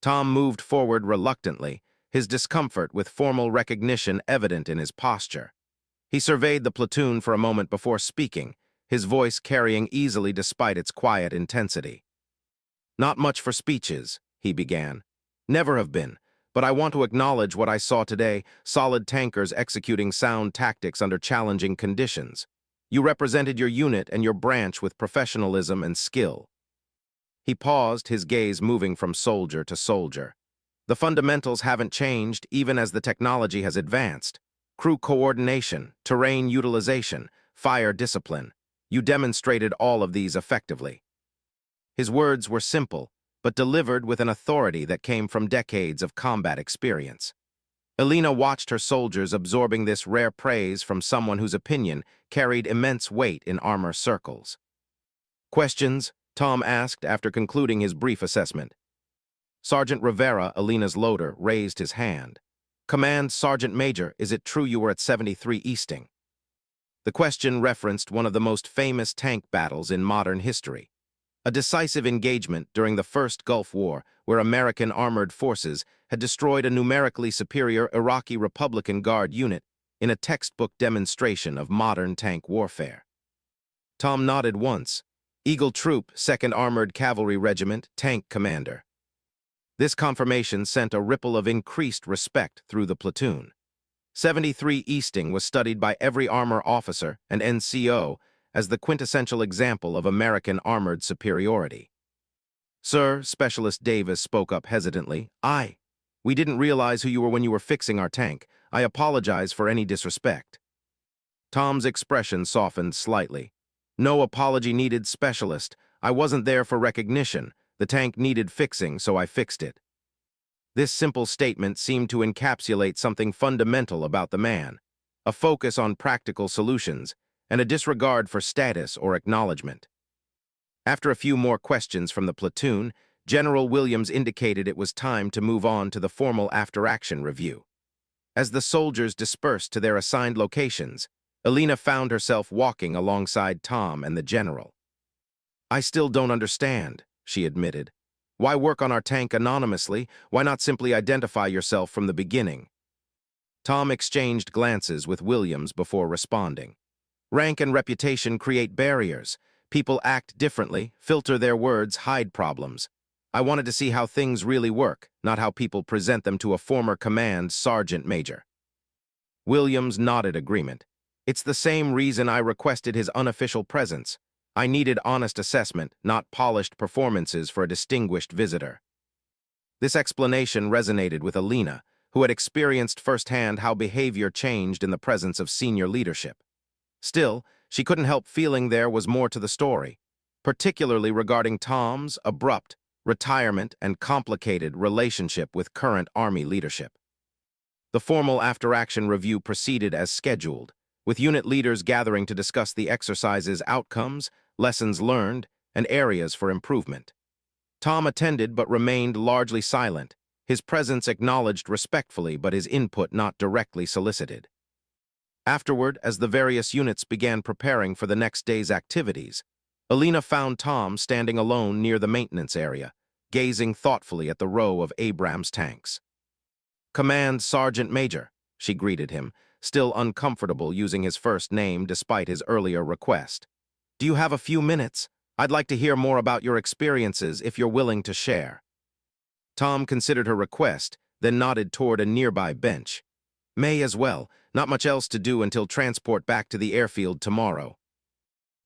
Speaker 1: Tom moved forward reluctantly, his discomfort with formal recognition evident in his posture. He surveyed the platoon for a moment before speaking, his voice carrying easily despite its quiet intensity. Not much for speeches, he began. Never have been, but I want to acknowledge what I saw today, solid tankers executing sound tactics under challenging conditions. You represented your unit and your branch with professionalism and skill. He paused, his gaze moving from soldier to soldier. The fundamentals haven't changed even as the technology has advanced. crew coordination, terrain utilization, fire discipline. You demonstrated all of these effectively." His words were simple, but delivered with an authority that came from decades of combat experience. Alina watched her soldiers absorbing this rare praise from someone whose opinion carried immense weight in armor circles. "Questions?" Tom asked after concluding his brief assessment. Sergeant Rivera, Alina's loader, raised his hand. "Command Sergeant Major, is it true you were at 73 Easting?" The question referenced one of the most famous tank battles in modern history, a decisive engagement during the First Gulf War where American armored forces had destroyed a numerically superior Iraqi Republican Guard unit in a textbook demonstration of modern tank warfare. Tom nodded once. "Eagle Troop, 2nd Armored Cavalry Regiment, tank commander." This confirmation sent a ripple of increased respect through the platoon. 73 Easting was studied by every armor officer and NCO as the quintessential example of American armored superiority. "Sir," Specialist Davis spoke up hesitantly, "we didn't realize who you were when you were fixing our tank. I apologize for any disrespect." Tom's expression softened slightly. "No apology needed, Specialist. I wasn't there for recognition. The tank needed fixing, so I fixed it." This simple statement seemed to encapsulate something fundamental about the man, a focus on practical solutions and a disregard for status or acknowledgement. After a few more questions from the platoon, General Williams indicated it was time to move on to the formal after-action review. As the soldiers dispersed to their assigned locations, Alina found herself walking alongside Tom and the general. "I still don't understand," she admitted. "Why work on our tank anonymously? Why not simply identify yourself from the beginning?" Tom exchanged glances with Williams before responding. "Rank and reputation create barriers. People act differently, filter their words, hide problems. I wanted to see how things really work, not how people present them to a former command sergeant major." Williams nodded agreement. "It's the same reason I requested his unofficial presence. I needed honest assessment, not polished performances for a distinguished visitor." This explanation resonated with Alina, who had experienced firsthand how behavior changed in the presence of senior leadership. Still, she couldn't help feeling there was more to the story, particularly regarding Tom's abrupt retirement and complicated relationship with current Army leadership. The formal after-action review proceeded as scheduled, with unit leaders gathering to discuss the exercise's outcomes, lessons learned, and areas for improvement. Tom attended but remained largely silent, his presence acknowledged respectfully but his input not directly solicited. Afterward, as the various units began preparing for the next day's activities, Alina found Tom standing alone near the maintenance area, gazing thoughtfully at the row of Abrams tanks. "Command Sergeant Major," she greeted him, still uncomfortable using his first name despite his earlier request. "Do you have a few minutes? I'd like to hear more about your experiences if you're willing to share." Tom considered her request, then nodded toward a nearby bench. "May as well. Not much else to do until transport back to the airfield tomorrow."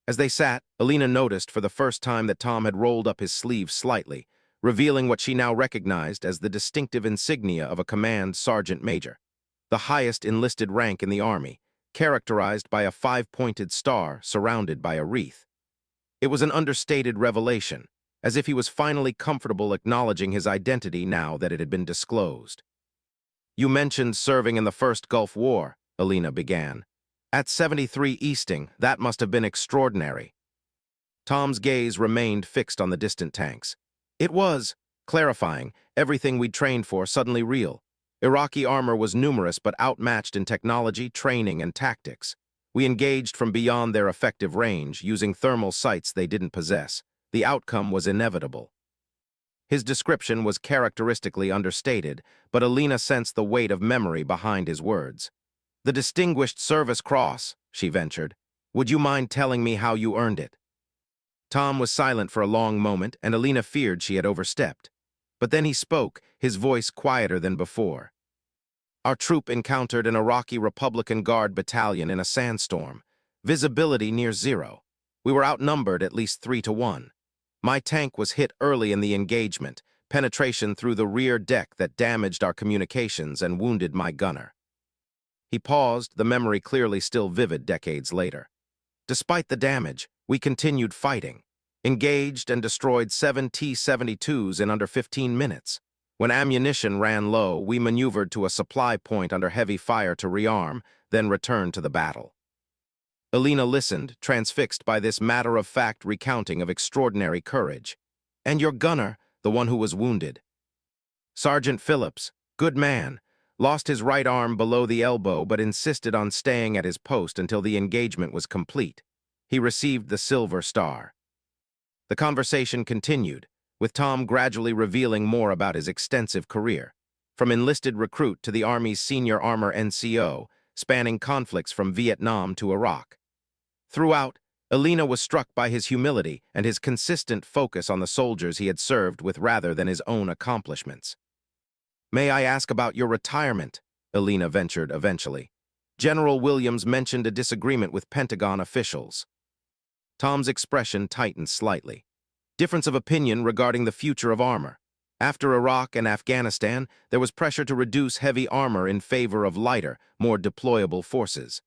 Speaker 1: As they sat, Alina noticed for the first time that Tom had rolled up his sleeves slightly, revealing what she now recognized as the distinctive insignia of a command sergeant major, the highest enlisted rank in the Army, characterized by a 5-pointed star surrounded by a wreath. It was an understated revelation, as if he was finally comfortable acknowledging his identity now that it had been disclosed. "You mentioned serving in the First Gulf War," Alina began. "At 73 Easting, that must have been extraordinary." Tom's gaze remained fixed on the distant tanks. "It was," clarifying, "everything we'd trained for suddenly real. Iraqi armor was numerous but outmatched in technology, training, and tactics. We engaged from beyond their effective range, using thermal sights they didn't possess. The outcome was inevitable." His description was characteristically understated, but Alina sensed the weight of memory behind his words. "The Distinguished Service Cross," she ventured. "Would you mind telling me how you earned it?" Tom was silent for a long moment, and Alina feared she had overstepped. But then he spoke, his voice quieter than before. "Our troop encountered an Iraqi Republican Guard battalion in a sandstorm. Visibility near zero. We were outnumbered at least 3-1. My tank was hit early in the engagement, penetration through the rear deck that damaged our communications and wounded my gunner." He paused, the memory clearly still vivid decades later. Despite the damage, we continued fighting, engaged and destroyed 7 T-72s in under 15 minutes. When ammunition ran low, we maneuvered to a supply point under heavy fire to rearm, then returned to the battle. Alina listened, transfixed by this matter-of-fact recounting of extraordinary courage. And your gunner, the one who was wounded. Sergeant Phillips, good man, lost his right arm below the elbow but insisted on staying at his post until the engagement was complete. He received the Silver Star. The conversation continued, with Tom gradually revealing more about his extensive career, from enlisted recruit to the Army's senior armor NCO, spanning conflicts from Vietnam to Iraq. Throughout, Alina was struck by his humility and his consistent focus on the soldiers he had served with rather than his own accomplishments. "May I ask about your retirement?" Alina ventured eventually. General Williams mentioned a disagreement with Pentagon officials. Tom's expression tightened slightly. Difference of opinion regarding the future of armor. After Iraq and Afghanistan, there was pressure to reduce heavy armor in favor of lighter, more deployable forces.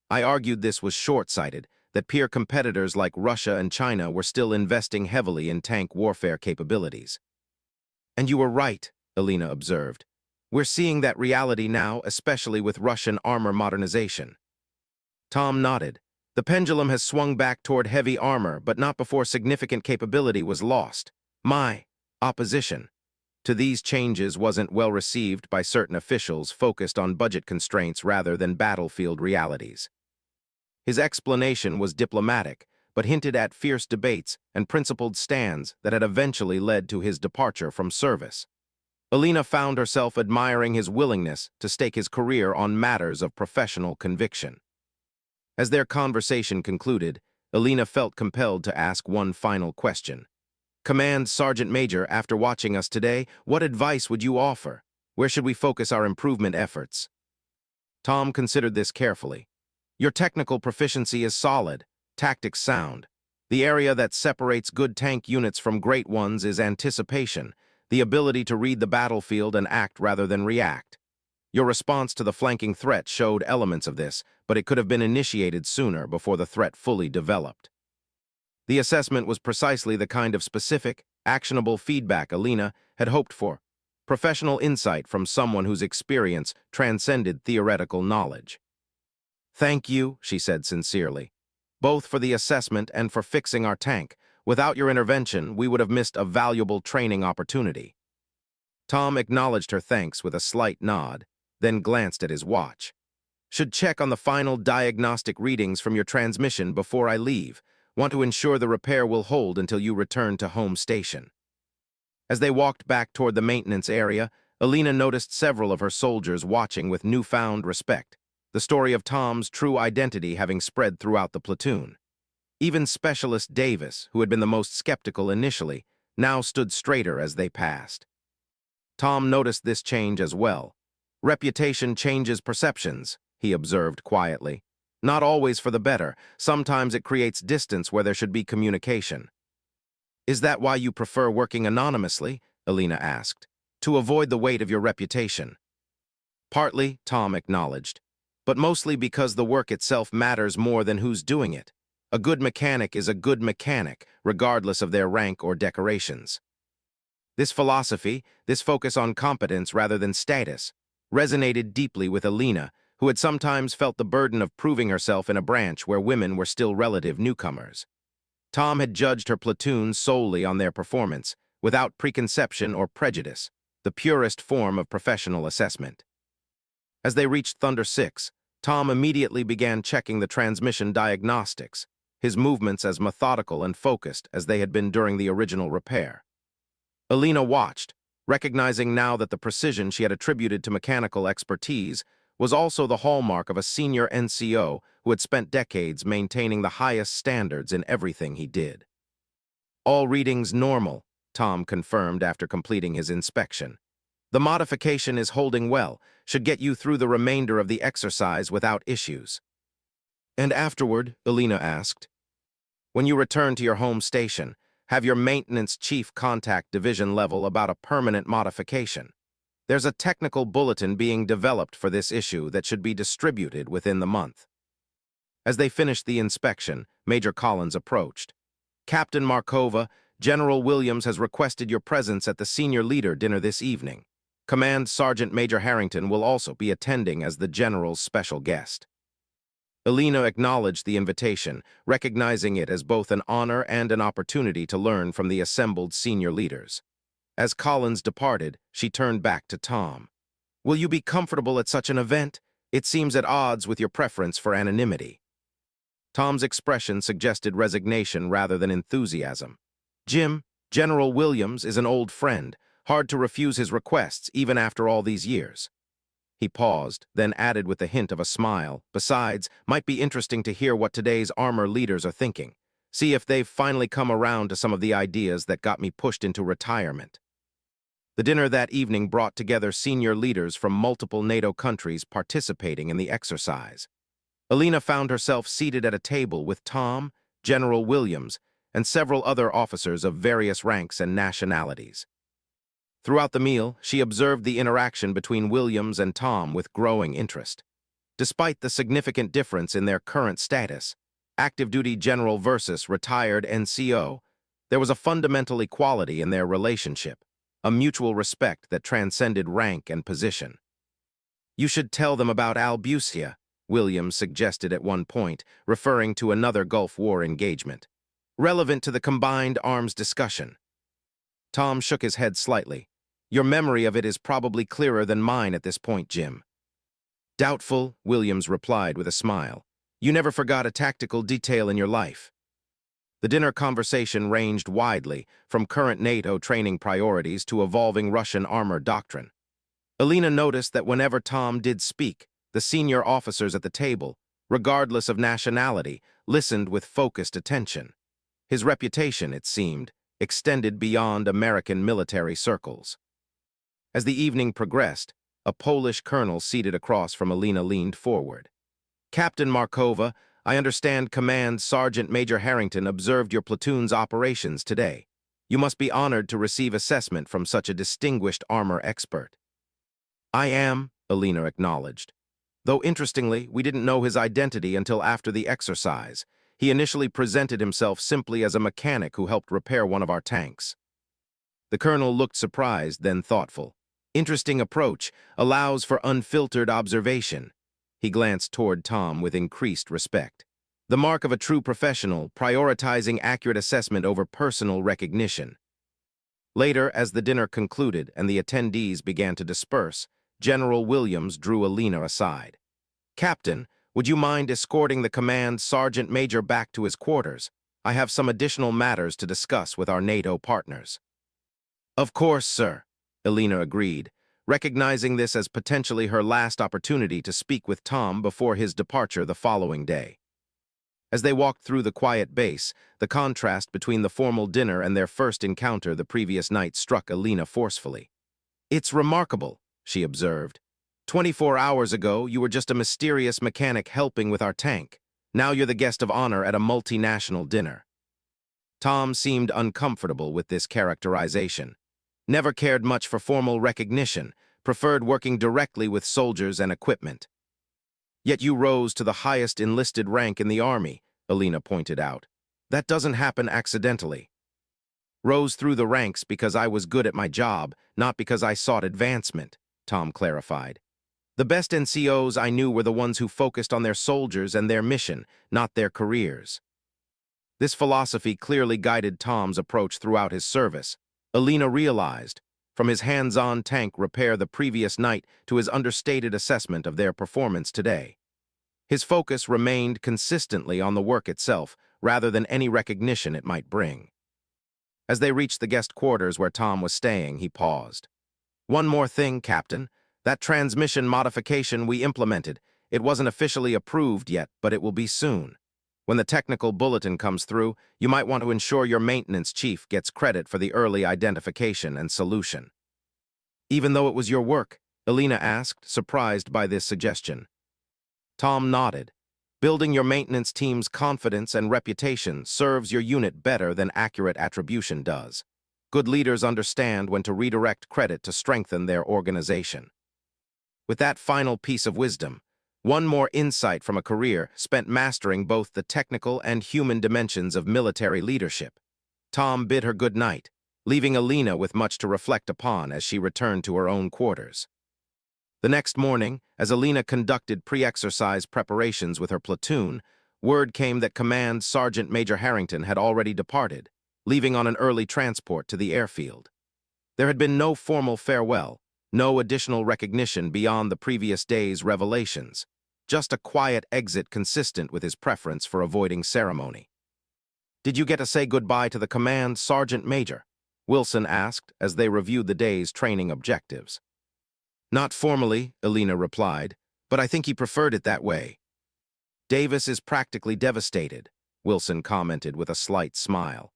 Speaker 1: I argued this was short-sighted, that peer competitors like Russia and China were still investing heavily in tank warfare capabilities. "And you were right," Alina observed. "We're seeing that reality now, especially with Russian armor modernization." Tom nodded. The pendulum has swung back toward heavy armor, but not before significant capability was lost. My opposition to these changes wasn't well received by certain officials focused on budget constraints rather than battlefield realities. His explanation was diplomatic, but hinted at fierce debates and principled stands that had eventually led to his departure from service. Alina found herself admiring his willingness to stake his career on matters of professional conviction. As their conversation concluded, Alina felt compelled to ask one final question. "Command Sergeant Major, after watching us today, what advice would you offer? Where should we focus our improvement efforts?" Tom considered this carefully. "Your technical proficiency is solid, tactics sound. The area that separates good tank units from great ones is anticipation, the ability to read the battlefield and act rather than react. Your response to the flanking threat showed elements of this, but it could have been initiated sooner before the threat fully developed." The assessment was precisely the kind of specific, actionable feedback Alina had hoped for, professional insight from someone whose experience transcended theoretical knowledge. "Thank you," she said sincerely, "both for the assessment and for fixing our tank. Without your intervention, we would have missed a valuable training opportunity." Tom acknowledged her thanks with a slight nod, then glanced at his watch. "Should check on the final diagnostic readings from your transmission before I leave. Want to ensure the repair will hold until you return to home station." As they walked back toward the maintenance area, Alina noticed several of her soldiers watching with newfound respect, the story of Tom's true identity having spread throughout the platoon. Even Specialist Davis, who had been the most skeptical initially, now stood straighter as they passed. Tom noticed this change as well. "Reputation changes perceptions," he observed quietly. "Not always for the better. Sometimes it creates distance where there should be communication." "Is that why you prefer working anonymously?" Alina asked. "To avoid the weight of your reputation?" "Partly," Tom acknowledged, "but mostly because the work itself matters more than who's doing it. A good mechanic is a good mechanic, regardless of their rank or decorations." This philosophy, this focus on competence rather than status, resonated deeply with Alina, who had sometimes felt the burden of proving herself in a branch where women were still relative newcomers. Tom had judged her platoon solely on their performance, without preconception or prejudice, the purest form of professional assessment. As they reached Thunder 6, Tom immediately began checking the transmission diagnostics, his movements as methodical and focused as they had been during the original repair. Alina watched, recognizing now that the precision she had attributed to mechanical expertise was also the hallmark of a senior NCO who had spent decades maintaining the highest standards in everything he did. "All readings normal," Tom confirmed after completing his inspection. "The modification is holding well, should get you through the remainder of the exercise without issues." "And afterward," Alina asked, "when you return to your home station, have your maintenance chief contact division level about a permanent modification." There's a technical bulletin being developed for this issue that should be distributed within the month. As they finished the inspection, Major Collins approached. Captain Markova, General Williams has requested your presence at the senior leader dinner this evening. Command Sergeant Major Harrington will also be attending as the General's special guest. Elena acknowledged the invitation, recognizing it as both an honor and an opportunity to learn from the assembled senior leaders. As Collins departed, she turned back to Tom. Will you be comfortable at such an event? It seems at odds with your preference for anonymity. Tom's expression suggested resignation rather than enthusiasm. Jim, General Williams is an old friend, hard to refuse his requests even after all these years. He paused, then added with a hint of a smile, besides, might be interesting to hear what today's armor leaders are thinking. See if they've finally come around to some of the ideas that got me pushed into retirement. The dinner that evening brought together senior leaders from multiple NATO countries participating in the exercise. Elena found herself seated at a table with Tom, General Williams, and several other officers of various ranks and nationalities. Throughout the meal, she observed the interaction between Williams and Tom with growing interest. Despite the significant difference in their current status, active duty general versus retired NCO, there was a fundamental equality in their relationship, a mutual respect that transcended rank and position. You should tell them about Albusia, Williams suggested at one point, referring to another Gulf War engagement, relevant to the combined arms discussion. Tom shook his head slightly. Your memory of it is probably clearer than mine at this point, Jim. Doubtful, Williams replied with a smile. You never forgot a tactical detail in your life. The dinner conversation ranged widely, from current NATO training priorities to evolving Russian armor doctrine. Elena noticed that whenever Tom did speak, the senior officers at the table, regardless of nationality, listened with focused attention. His reputation, it seemed, extended beyond American military circles. As the evening progressed, a Polish colonel seated across from Elena leaned forward. Captain Markova, I understand Command Sergeant Major Harrington observed your platoon's operations today. You must be honored to receive assessment from such a distinguished armor expert. I am, Elena acknowledged. Though interestingly, we didn't know his identity until after the exercise. He initially presented himself simply as a mechanic who helped repair one of our tanks. The colonel looked surprised, then thoughtful. Interesting approach, allows for unfiltered observation. He glanced toward Tom with increased respect. The mark of a true professional, prioritizing accurate assessment over personal recognition. Later, as the dinner concluded and the attendees began to disperse, General Williams drew Elena aside. Captain, would you mind escorting the command sergeant major back to his quarters? I have some additional matters to discuss with our NATO partners. Of course, sir, Elena agreed, recognizing this as potentially her last opportunity to speak with Tom before his departure the following day. As they walked through the quiet base, the contrast between the formal dinner and their first encounter the previous night struck Elena forcefully. It's remarkable, she observed. 24 hours ago, you were just a mysterious mechanic helping with our tank. Now you're the guest of honor at a multinational dinner. Tom seemed uncomfortable with this characterization. Never cared much for formal recognition, preferred working directly with soldiers and equipment. Yet you rose to the highest enlisted rank in the Army, Elena pointed out. That doesn't happen accidentally. Rose through the ranks because I was good at my job, not because I sought advancement, Tom clarified. The best NCOs I knew were the ones who focused on their soldiers and their mission, not their careers. This philosophy clearly guided Tom's approach throughout his service. Elena realized, from his hands-on tank repair the previous night to his understated assessment of their performance today. His focus remained consistently on the work itself, rather than any recognition it might bring. As they reached the guest quarters where Tom was staying, he paused. One more thing, Captain. That transmission modification we implemented, it wasn't officially approved yet, but it will be soon. When the technical bulletin comes through, you might want to ensure your maintenance chief gets credit for the early identification and solution. Even though it was your work, Elena asked, surprised by this suggestion. Tom nodded. Building your maintenance team's confidence and reputation serves your unit better than accurate attribution does. Good leaders understand when to redirect credit to strengthen their organization. With that final piece of wisdom, one more insight from a career spent mastering both the technical and human dimensions of military leadership, Tom bid her good night, leaving Alina with much to reflect upon as she returned to her own quarters. The next morning, as Alina conducted pre-exercise preparations with her platoon, word came that Command Sergeant Major Harrington had already departed, leaving on an early transport to the airfield. There had been no formal farewell, no additional recognition beyond the previous day's revelations, just a quiet exit consistent with his preference for avoiding ceremony. "Did you get to say goodbye to the Command Sergeant Major?" Wilson asked as they reviewed the day's training objectives. "Not formally," Alina replied, "but I think he preferred it that way." "Davis is practically devastated," Wilson commented with a slight smile.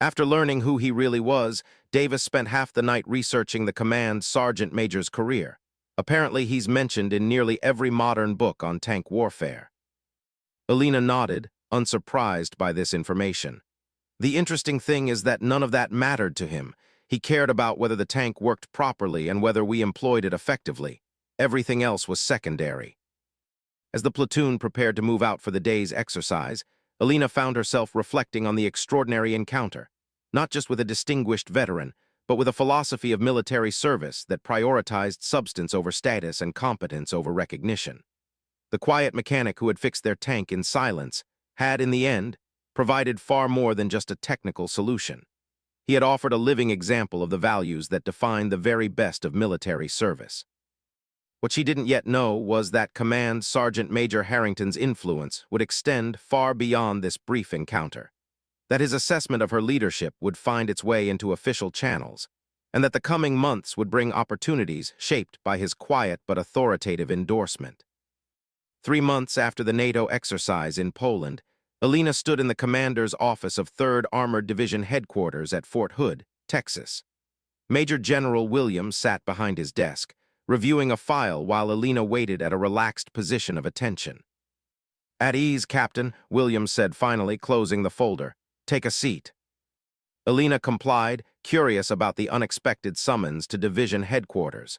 Speaker 1: After learning who he really was, Davis spent half the night researching the Command Sergeant Major's career. Apparently, he's mentioned in nearly every modern book on tank warfare. Alina nodded, unsurprised by this information. The interesting thing is that none of that mattered to him. He cared about whether the tank worked properly and whether we employed it effectively. Everything else was secondary. As the platoon prepared to move out for the day's exercise, Alina found herself reflecting on the extraordinary encounter, not just with a distinguished veteran, but with a philosophy of military service that prioritized substance over status and competence over recognition. The quiet mechanic who had fixed their tank in silence had, in the end, provided far more than just a technical solution. He had offered a living example of the values that define the very best of military service. What she didn't yet know was that Command Sergeant Major Harrington's influence would extend far beyond this brief encounter, that his assessment of her leadership would find its way into official channels, and that the coming months would bring opportunities shaped by his quiet but authoritative endorsement. 3 months after the NATO exercise in Poland, Alina stood in the commander's office of 3rd Armored Division headquarters at Fort Hood, Texas. Major General Williams sat behind his desk, reviewing a file while Alina waited at a relaxed position of attention. "At ease, Captain," Williams said finally, closing the folder. "Take a seat." Alina complied, curious about the unexpected summons to division headquarters.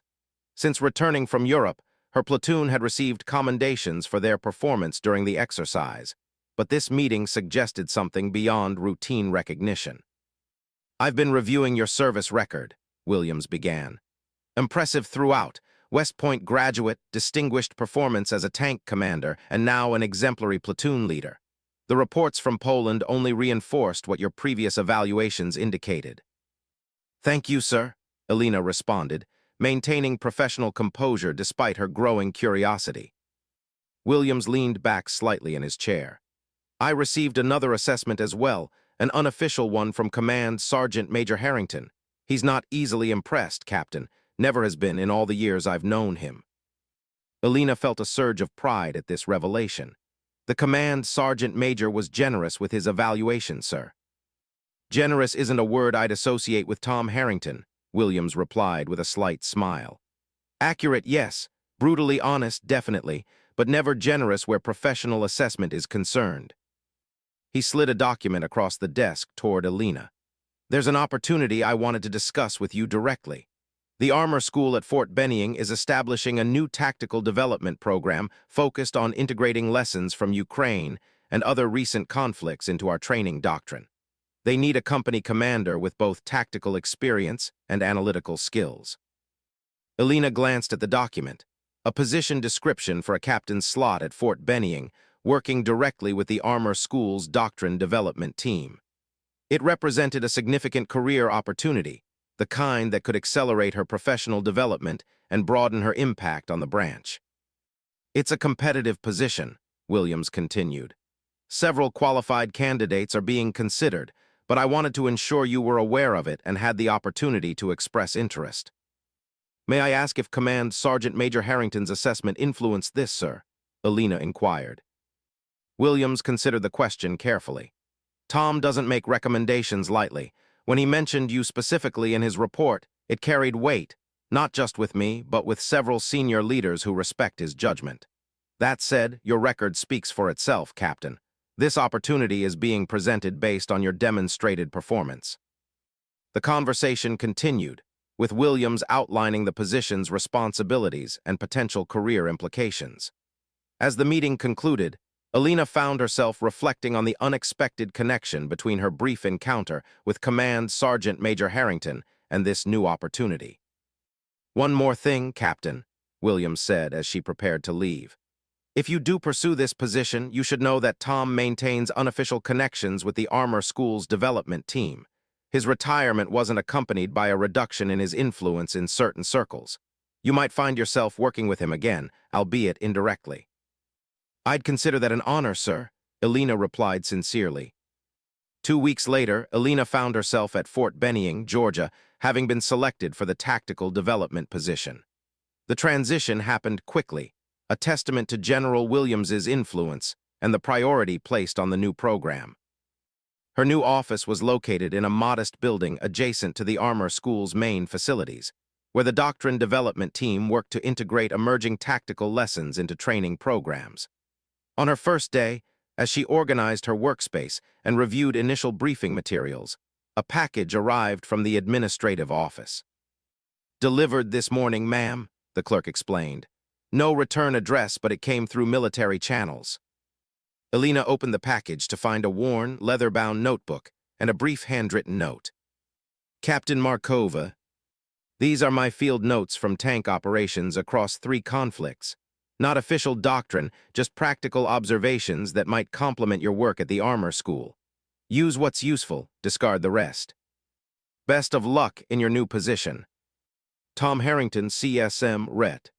Speaker 1: Since returning from Europe, her platoon had received commendations for their performance during the exercise, but this meeting suggested something beyond routine recognition. "I've been reviewing your service record," Williams began. "Impressive throughout. West Point graduate, distinguished performance as a tank commander, and now an exemplary platoon leader. The reports from Poland only reinforced what your previous evaluations indicated." "Thank you, sir," Alina responded, maintaining professional composure despite her growing curiosity. Williams leaned back slightly in his chair. "I received another assessment as well, an unofficial one from Command Sergeant Major Harrington. He's not easily impressed, Captain. Never has been in all the years I've known him." Alina felt a surge of pride at this revelation. "The Command Sergeant Major was generous with his evaluation, sir." "Generous isn't a word I'd associate with Tom Harrington," Williams replied with a slight smile. "Accurate, yes. Brutally honest, definitely, but never generous where professional assessment is concerned." He slid a document across the desk toward Alina. "There's an opportunity I wanted to discuss with you directly. The Armor School at Fort Benning is establishing a new tactical development program focused on integrating lessons from Ukraine and other recent conflicts into our training doctrine. They need a company commander with both tactical experience and analytical skills." Alina glanced at the document, a position description for a captain's slot at Fort Benning, working directly with the Armor School's doctrine development team. It represented a significant career opportunity, the kind that could accelerate her professional development and broaden her impact on the branch. "It's a competitive position," Williams continued. "Several qualified candidates are being considered, but I wanted to ensure you were aware of it and had the opportunity to express interest." "May I ask if Command Sergeant Major Harrington's assessment influenced this, sir?" Alina inquired. Williams considered the question carefully. "Tom doesn't make recommendations lightly. When he mentioned you specifically in his report, it carried weight, not just with me, but with several senior leaders who respect his judgment. That said, your record speaks for itself, Captain. This opportunity is being presented based on your demonstrated performance." The conversation continued, with Williams outlining the position's responsibilities and potential career implications. As the meeting concluded, Alina found herself reflecting on the unexpected connection between her brief encounter with Command Sergeant Major Harrington and this new opportunity. "One more thing, Captain," Williams said as she prepared to leave. "If you do pursue this position, you should know that Tom maintains unofficial connections with the Armor School's development team. His retirement wasn't accompanied by a reduction in his influence in certain circles. You might find yourself working with him again, albeit indirectly." "I'd consider that an honor, sir," Alina replied sincerely. 2 weeks later, Alina found herself at Fort Benning, Georgia, having been selected for the tactical development position. The transition happened quickly, a testament to General Williams's influence and the priority placed on the new program. Her new office was located in a modest building adjacent to the Armor School's main facilities, where the Doctrine Development Team worked to integrate emerging tactical lessons into training programs. On her first day, as she organized her workspace and reviewed initial briefing materials, a package arrived from the administrative office. "Delivered this morning, ma'am," the clerk explained. "No return address, but it came through military channels." Alina opened the package to find a worn, leather-bound notebook and a brief handwritten note. "Captain Markova, these are my field notes from tank operations across 3 conflicts. Not official doctrine, just practical observations that might complement your work at the Armor School. Use what's useful, discard the rest. Best of luck in your new position. Tom Harrington, CSM, Ret."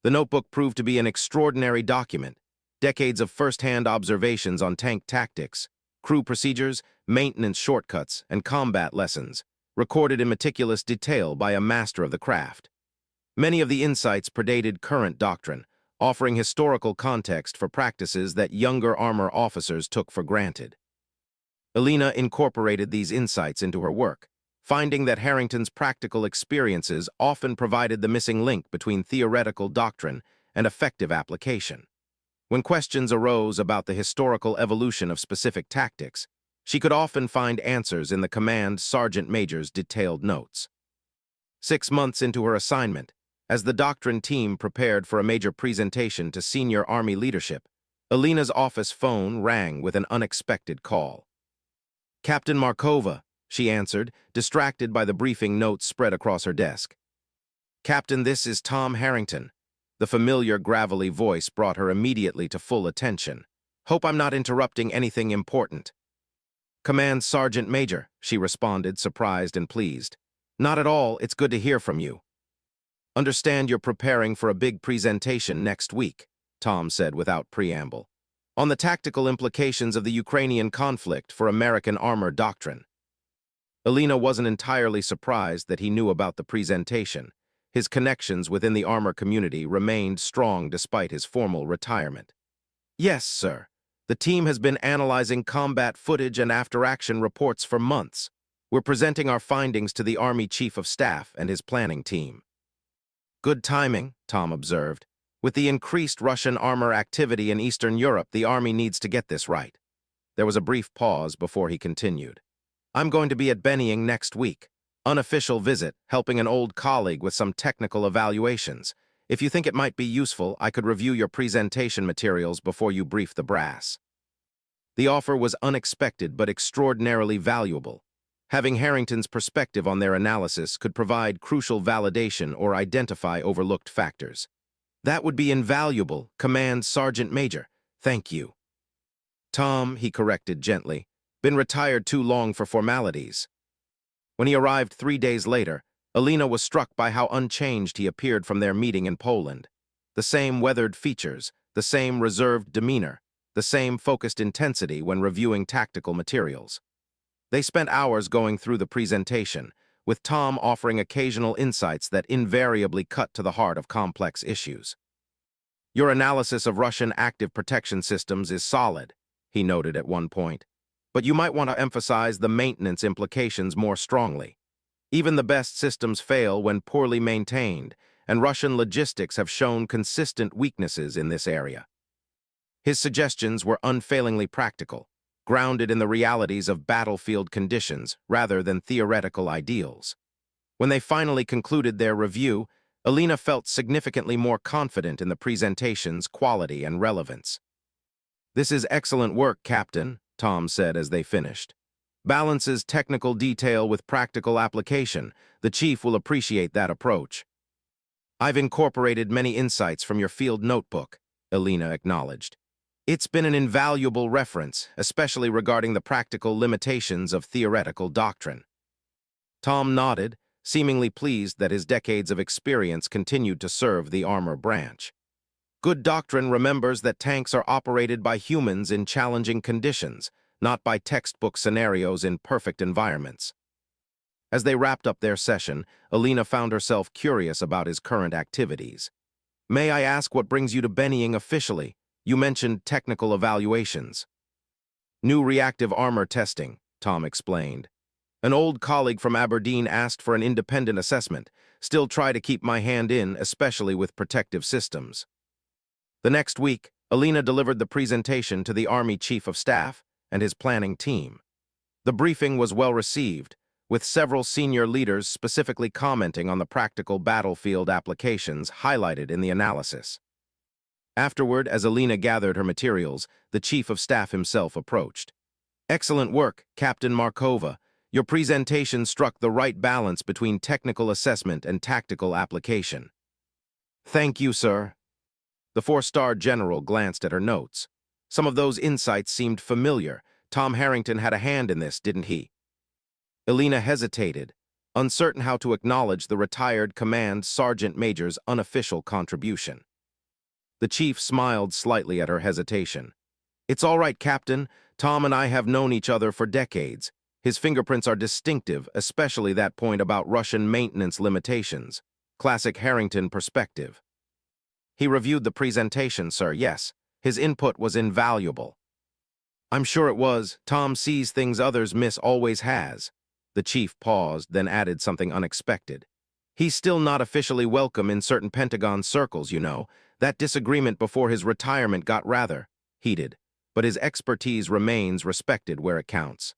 Speaker 1: The notebook proved to be an extraordinary document, decades of first-hand observations on tank tactics, crew procedures, maintenance shortcuts, and combat lessons, recorded in meticulous detail by a master of the craft. Many of the insights predated current doctrine, offering historical context for practices that younger armor officers took for granted. Alina incorporated these insights into her work, finding that Harrington's practical experiences often provided the missing link between theoretical doctrine and effective application. When questions arose about the historical evolution of specific tactics, she could often find answers in the Command Sergeant Major's detailed notes. 6 months into her assignment, as the doctrine team prepared for a major presentation to senior Army leadership, Alina's office phone rang with an unexpected call. "Captain Markova," she answered, distracted by the briefing notes spread across her desk. "Captain, this is Tom Harrington." The familiar, gravelly voice brought her immediately to full attention. "Hope I'm not interrupting anything important." "Command Sergeant Major," she responded, surprised and pleased. "Not at all, it's good to hear from you." "Understand you're preparing for a big presentation next week," Tom said without preamble, "on the tactical implications of the Ukrainian conflict for American armor doctrine." Alina wasn't entirely surprised that he knew about the presentation. His connections within the armor community remained strong despite his formal retirement. "Yes, sir. The team has been analyzing combat footage and after-action reports for months. We're presenting our findings to the Army Chief of Staff and his planning team." "Good timing," Tom observed. "With the increased Russian armor activity in Eastern Europe, the Army needs to get this right." There was a brief pause before he continued. "I'm going to be at Benning next week. Unofficial visit, helping an old colleague with some technical evaluations. If you think it might be useful, I could review your presentation materials before you brief the brass." The offer was unexpected but extraordinarily valuable. Having Harrington's perspective on their analysis could provide crucial validation or identify overlooked factors. "That would be invaluable, Command Sergeant Major. Thank you." "Tom," he corrected gently, "been retired too long for formalities." When he arrived 3 days later, Alina was struck by how unchanged he appeared from their meeting in Poland. The same weathered features, the same reserved demeanor, the same focused intensity when reviewing tactical materials. They spent hours going through the presentation, with Tom offering occasional insights that invariably cut to the heart of complex issues. "Your analysis of Russian active protection systems is solid," he noted at one point, "but you might want to emphasize the maintenance implications more strongly. Even the best systems fail when poorly maintained, and Russian logistics have shown consistent weaknesses in this area." His suggestions were unfailingly practical: grounded in the realities of battlefield conditions rather than theoretical ideals. When they finally concluded their review, Alina felt significantly more confident in the presentation's quality and relevance. "This is excellent work, Captain," Tom said as they finished. "Balances technical detail with practical application. The Chief will appreciate that approach." "I've incorporated many insights from your field notebook," Alina acknowledged. "It's been an invaluable reference, especially regarding the practical limitations of theoretical doctrine." Tom nodded, seemingly pleased that his decades of experience continued to serve the armor branch. Good doctrine remembers that tanks are operated by humans in challenging conditions, not by textbook scenarios in perfect environments. As they wrapped up their session, Alina found herself curious about his current activities. "May I ask what brings you to Bennying officially? You mentioned technical evaluations." "New reactive armor testing," Tom explained. "An old colleague from Aberdeen asked for an independent assessment. Still try to keep my hand in, especially with protective systems." The next week, Alina delivered the presentation to the Army Chief of Staff and his planning team. The briefing was well received, with several senior leaders specifically commenting on the practical battlefield applications highlighted in the analysis. Afterward, as Alina gathered her materials, the Chief of Staff himself approached. "Excellent work, Captain Markova. Your presentation struck the right balance between technical assessment and tactical application." "Thank you, sir." The four-star general glanced at her notes. Some of those insights seemed familiar. Tom Harrington had a hand in this, didn't he? Alina hesitated, uncertain how to acknowledge the retired command sergeant major's unofficial contribution. The chief smiled slightly at her hesitation. "It's all right, Captain. Tom and I have known each other for decades. His fingerprints are distinctive, especially that point about Russian maintenance limitations. Classic Harrington perspective." "He reviewed the presentation, sir, yes. His input was invaluable." "I'm sure it was. Tom sees things others miss, always has." The chief paused, then added something unexpected. "He's still not officially welcome in certain Pentagon circles, you know. That disagreement before his retirement got rather heated, but his expertise remains respected where it counts."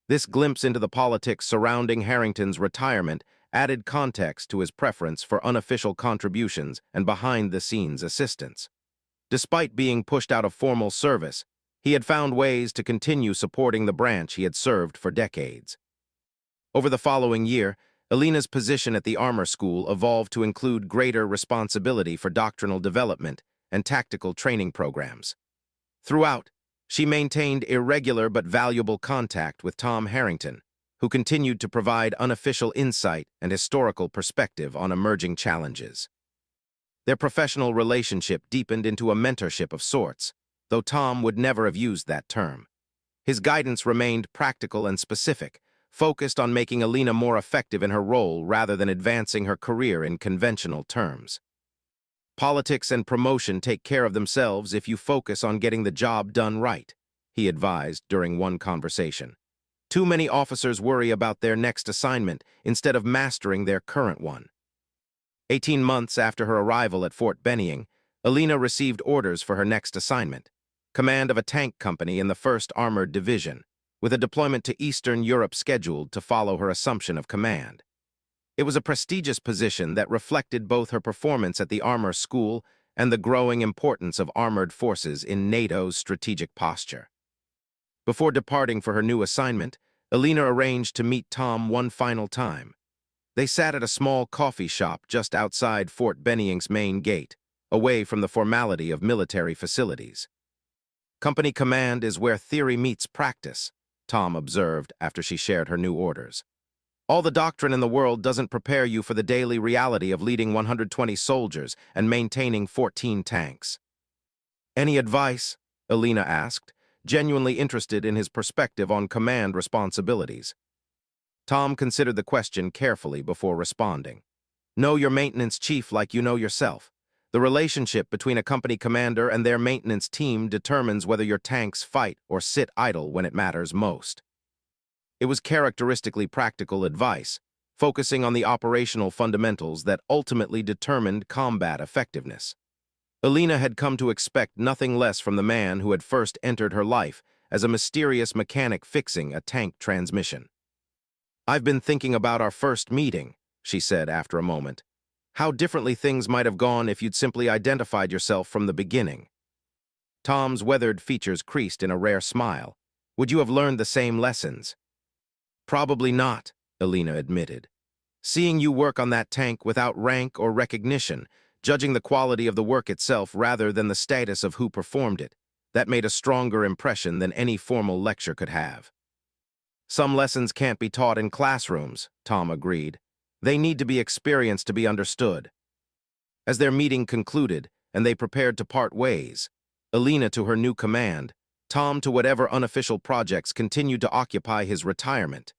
Speaker 1: This glimpse into the politics surrounding Harrington's retirement added context to his preference for unofficial contributions and behind-the-scenes assistance. Despite being pushed out of formal service, he had found ways to continue supporting the branch he had served for decades. Over the following year, Alina's position at the Armor School evolved to include greater responsibility for doctrinal development and tactical training programs. Throughout, she maintained irregular but valuable contact with Tom Harrington, who continued to provide unofficial insight and historical perspective on emerging challenges. Their professional relationship deepened into a mentorship of sorts, though Tom would never have used that term. His guidance remained practical and specific, focused on making Alina more effective in her role rather than advancing her career in conventional terms. "Politics and promotion take care of themselves if you focus on getting the job done right," he advised during one conversation. "Too many officers worry about their next assignment instead of mastering their current one." 18 months after her arrival at Fort Benning, Alina received orders for her next assignment, command of a tank company in the 1st Armored Division, with a deployment to Eastern Europe scheduled to follow her assumption of command. It was a prestigious position that reflected both her performance at the Armor School and the growing importance of armored forces in NATO's strategic posture. Before departing for her new assignment, Alina arranged to meet Tom one final time. They sat at a small coffee shop just outside Fort Benning's main gate, away from the formality of military facilities. "Company command is where theory meets practice," Tom observed after she shared her new orders. "All the doctrine in the world doesn't prepare you for the daily reality of leading 120 soldiers and maintaining 14 tanks." "Any advice?" Alina asked, genuinely interested in his perspective on command responsibilities. Tom considered the question carefully before responding. "Know your maintenance chief like you know yourself. The relationship between a company commander and their maintenance team determines whether your tanks fight or sit idle when it matters most." It was characteristically practical advice, focusing on the operational fundamentals that ultimately determined combat effectiveness. Alina had come to expect nothing less from the man who had first entered her life as a mysterious mechanic fixing a tank transmission. "I've been thinking about our first meeting," she said after a moment. "How differently things might have gone if you'd simply identified yourself from the beginning." Tom's weathered features creased in a rare smile. "Would you have learned the same lessons?" "Probably not," Alina admitted. "Seeing you work on that tank without rank or recognition, judging the quality of the work itself rather than the status of who performed it, that made a stronger impression than any formal lecture could have." "Some lessons can't be taught in classrooms," Tom agreed. "They need to be experienced to be understood." As their meeting concluded and they prepared to part ways, Alina to her new command, Tom to whatever unofficial projects continued to occupy his retirement,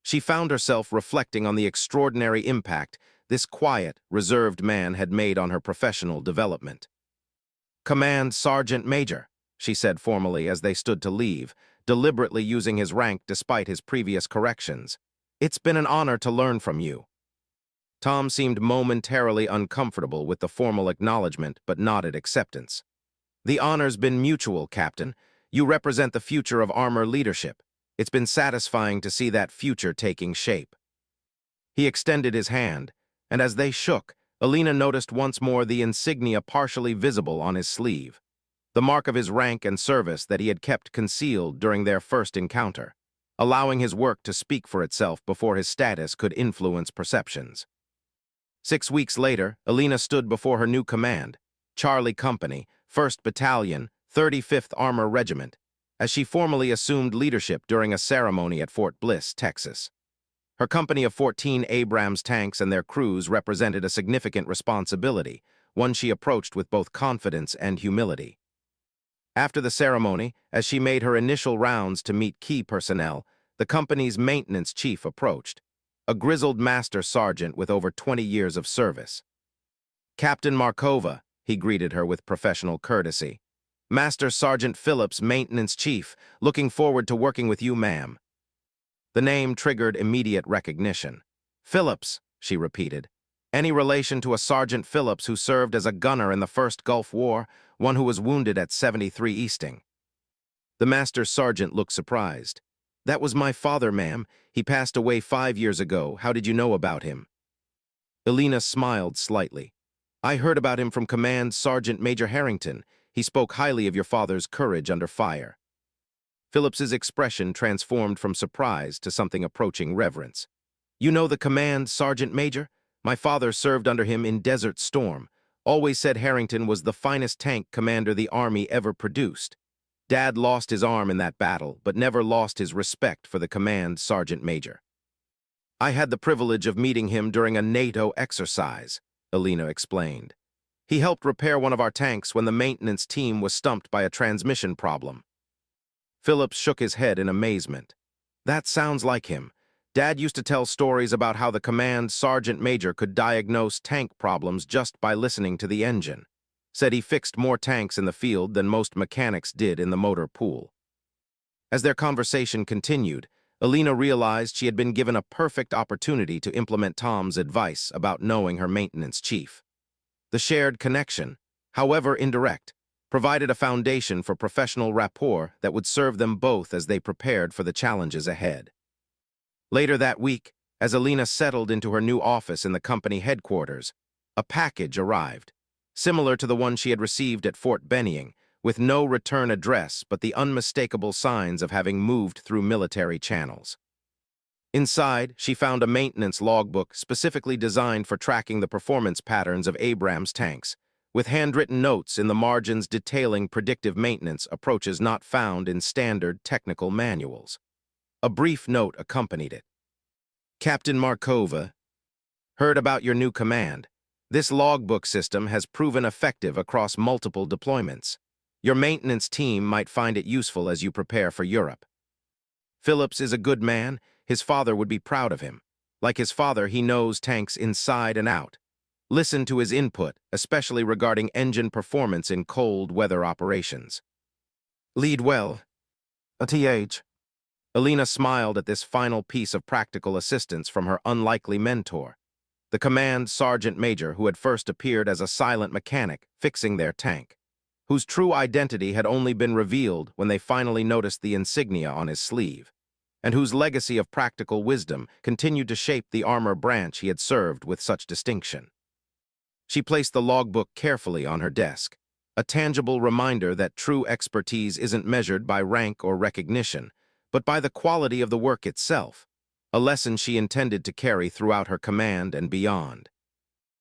Speaker 1: she found herself reflecting on the extraordinary impact this quiet, reserved man had made on her professional development. "Command Sergeant Major," she said formally as they stood to leave, deliberately using his rank despite his previous corrections. "It's been an honor to learn from you." Tom seemed momentarily uncomfortable with the formal acknowledgement but nodded acceptance. "The honor's been mutual, Captain. You represent the future of armor leadership. It's been satisfying to see that future taking shape." He extended his hand, and as they shook, Alina noticed once more the insignia partially visible on his sleeve, the mark of his rank and service that he had kept concealed during their first encounter, allowing his work to speak for itself before his status could influence perceptions. 6 weeks later, Alina stood before her new command, Charlie Company, 1st Battalion, 35th Armor Regiment, as she formally assumed leadership during a ceremony at Fort Bliss, Texas. Her company of 14 Abrams tanks and their crews represented a significant responsibility, one she approached with both confidence and humility. After the ceremony, as she made her initial rounds to meet key personnel, the company's maintenance chief approached, a grizzled master sergeant with over 20 years of service. "Captain Markova," he greeted her with professional courtesy. "Master Sergeant Phillips, maintenance chief, looking forward to working with you, ma'am." The name triggered immediate recognition. "Phillips," she repeated. "Any relation to a Sergeant Phillips who served as a gunner in the First Gulf War, one who was wounded at 73 Easting?" The master sergeant looked surprised. "That was my father, ma'am. He passed away 5 years ago. How did you know about him?" Alina smiled slightly. "I heard about him from Command Sergeant Major Harrington. He spoke highly of your father's courage under fire." Phillips's expression transformed from surprise to something approaching reverence. "You know the Command Sergeant Major? My father served under him in Desert Storm. Always said Harrington was the finest tank commander the Army ever produced. Dad lost his arm in that battle, but never lost his respect for the Command Sergeant Major." "I had the privilege of meeting him during a NATO exercise," Alina explained. "He helped repair one of our tanks when the maintenance team was stumped by a transmission problem." Phillips shook his head in amazement. "That sounds like him. Dad used to tell stories about how the Command Sergeant Major could diagnose tank problems just by listening to the engine. Said he fixed more tanks in the field than most mechanics did in the motor pool." As their conversation continued, Alina realized she had been given a perfect opportunity to implement Tom's advice about knowing her maintenance chief. The shared connection, however indirect, provided a foundation for professional rapport that would serve them both as they prepared for the challenges ahead. Later that week, as Alina settled into her new office in the company headquarters, a package arrived, similar to the one she had received at Fort Benning, with no return address but the unmistakable signs of having moved through military channels. Inside, she found a maintenance logbook specifically designed for tracking the performance patterns of Abrams tanks, with handwritten notes in the margins detailing predictive maintenance approaches not found in standard technical manuals. A brief note accompanied it. "Captain Markova, heard about your new command. This logbook system has proven effective across multiple deployments. Your maintenance team might find it useful as you prepare for Europe. Phillips is a good man. His father would be proud of him. Like his father, he knows tanks inside and out. Listen to his input, especially regarding engine performance in cold weather operations. Lead well. A.T.H." Alina smiled at this final piece of practical assistance from her unlikely mentor, the Command Sergeant Major who had first appeared as a silent mechanic fixing their tank, whose true identity had only been revealed when they finally noticed the insignia on his sleeve, and whose legacy of practical wisdom continued to shape the armor branch he had served with such distinction. She placed the logbook carefully on her desk, a tangible reminder that true expertise isn't measured by rank or recognition, but by the quality of the work itself, a lesson she intended to carry throughout her command and beyond.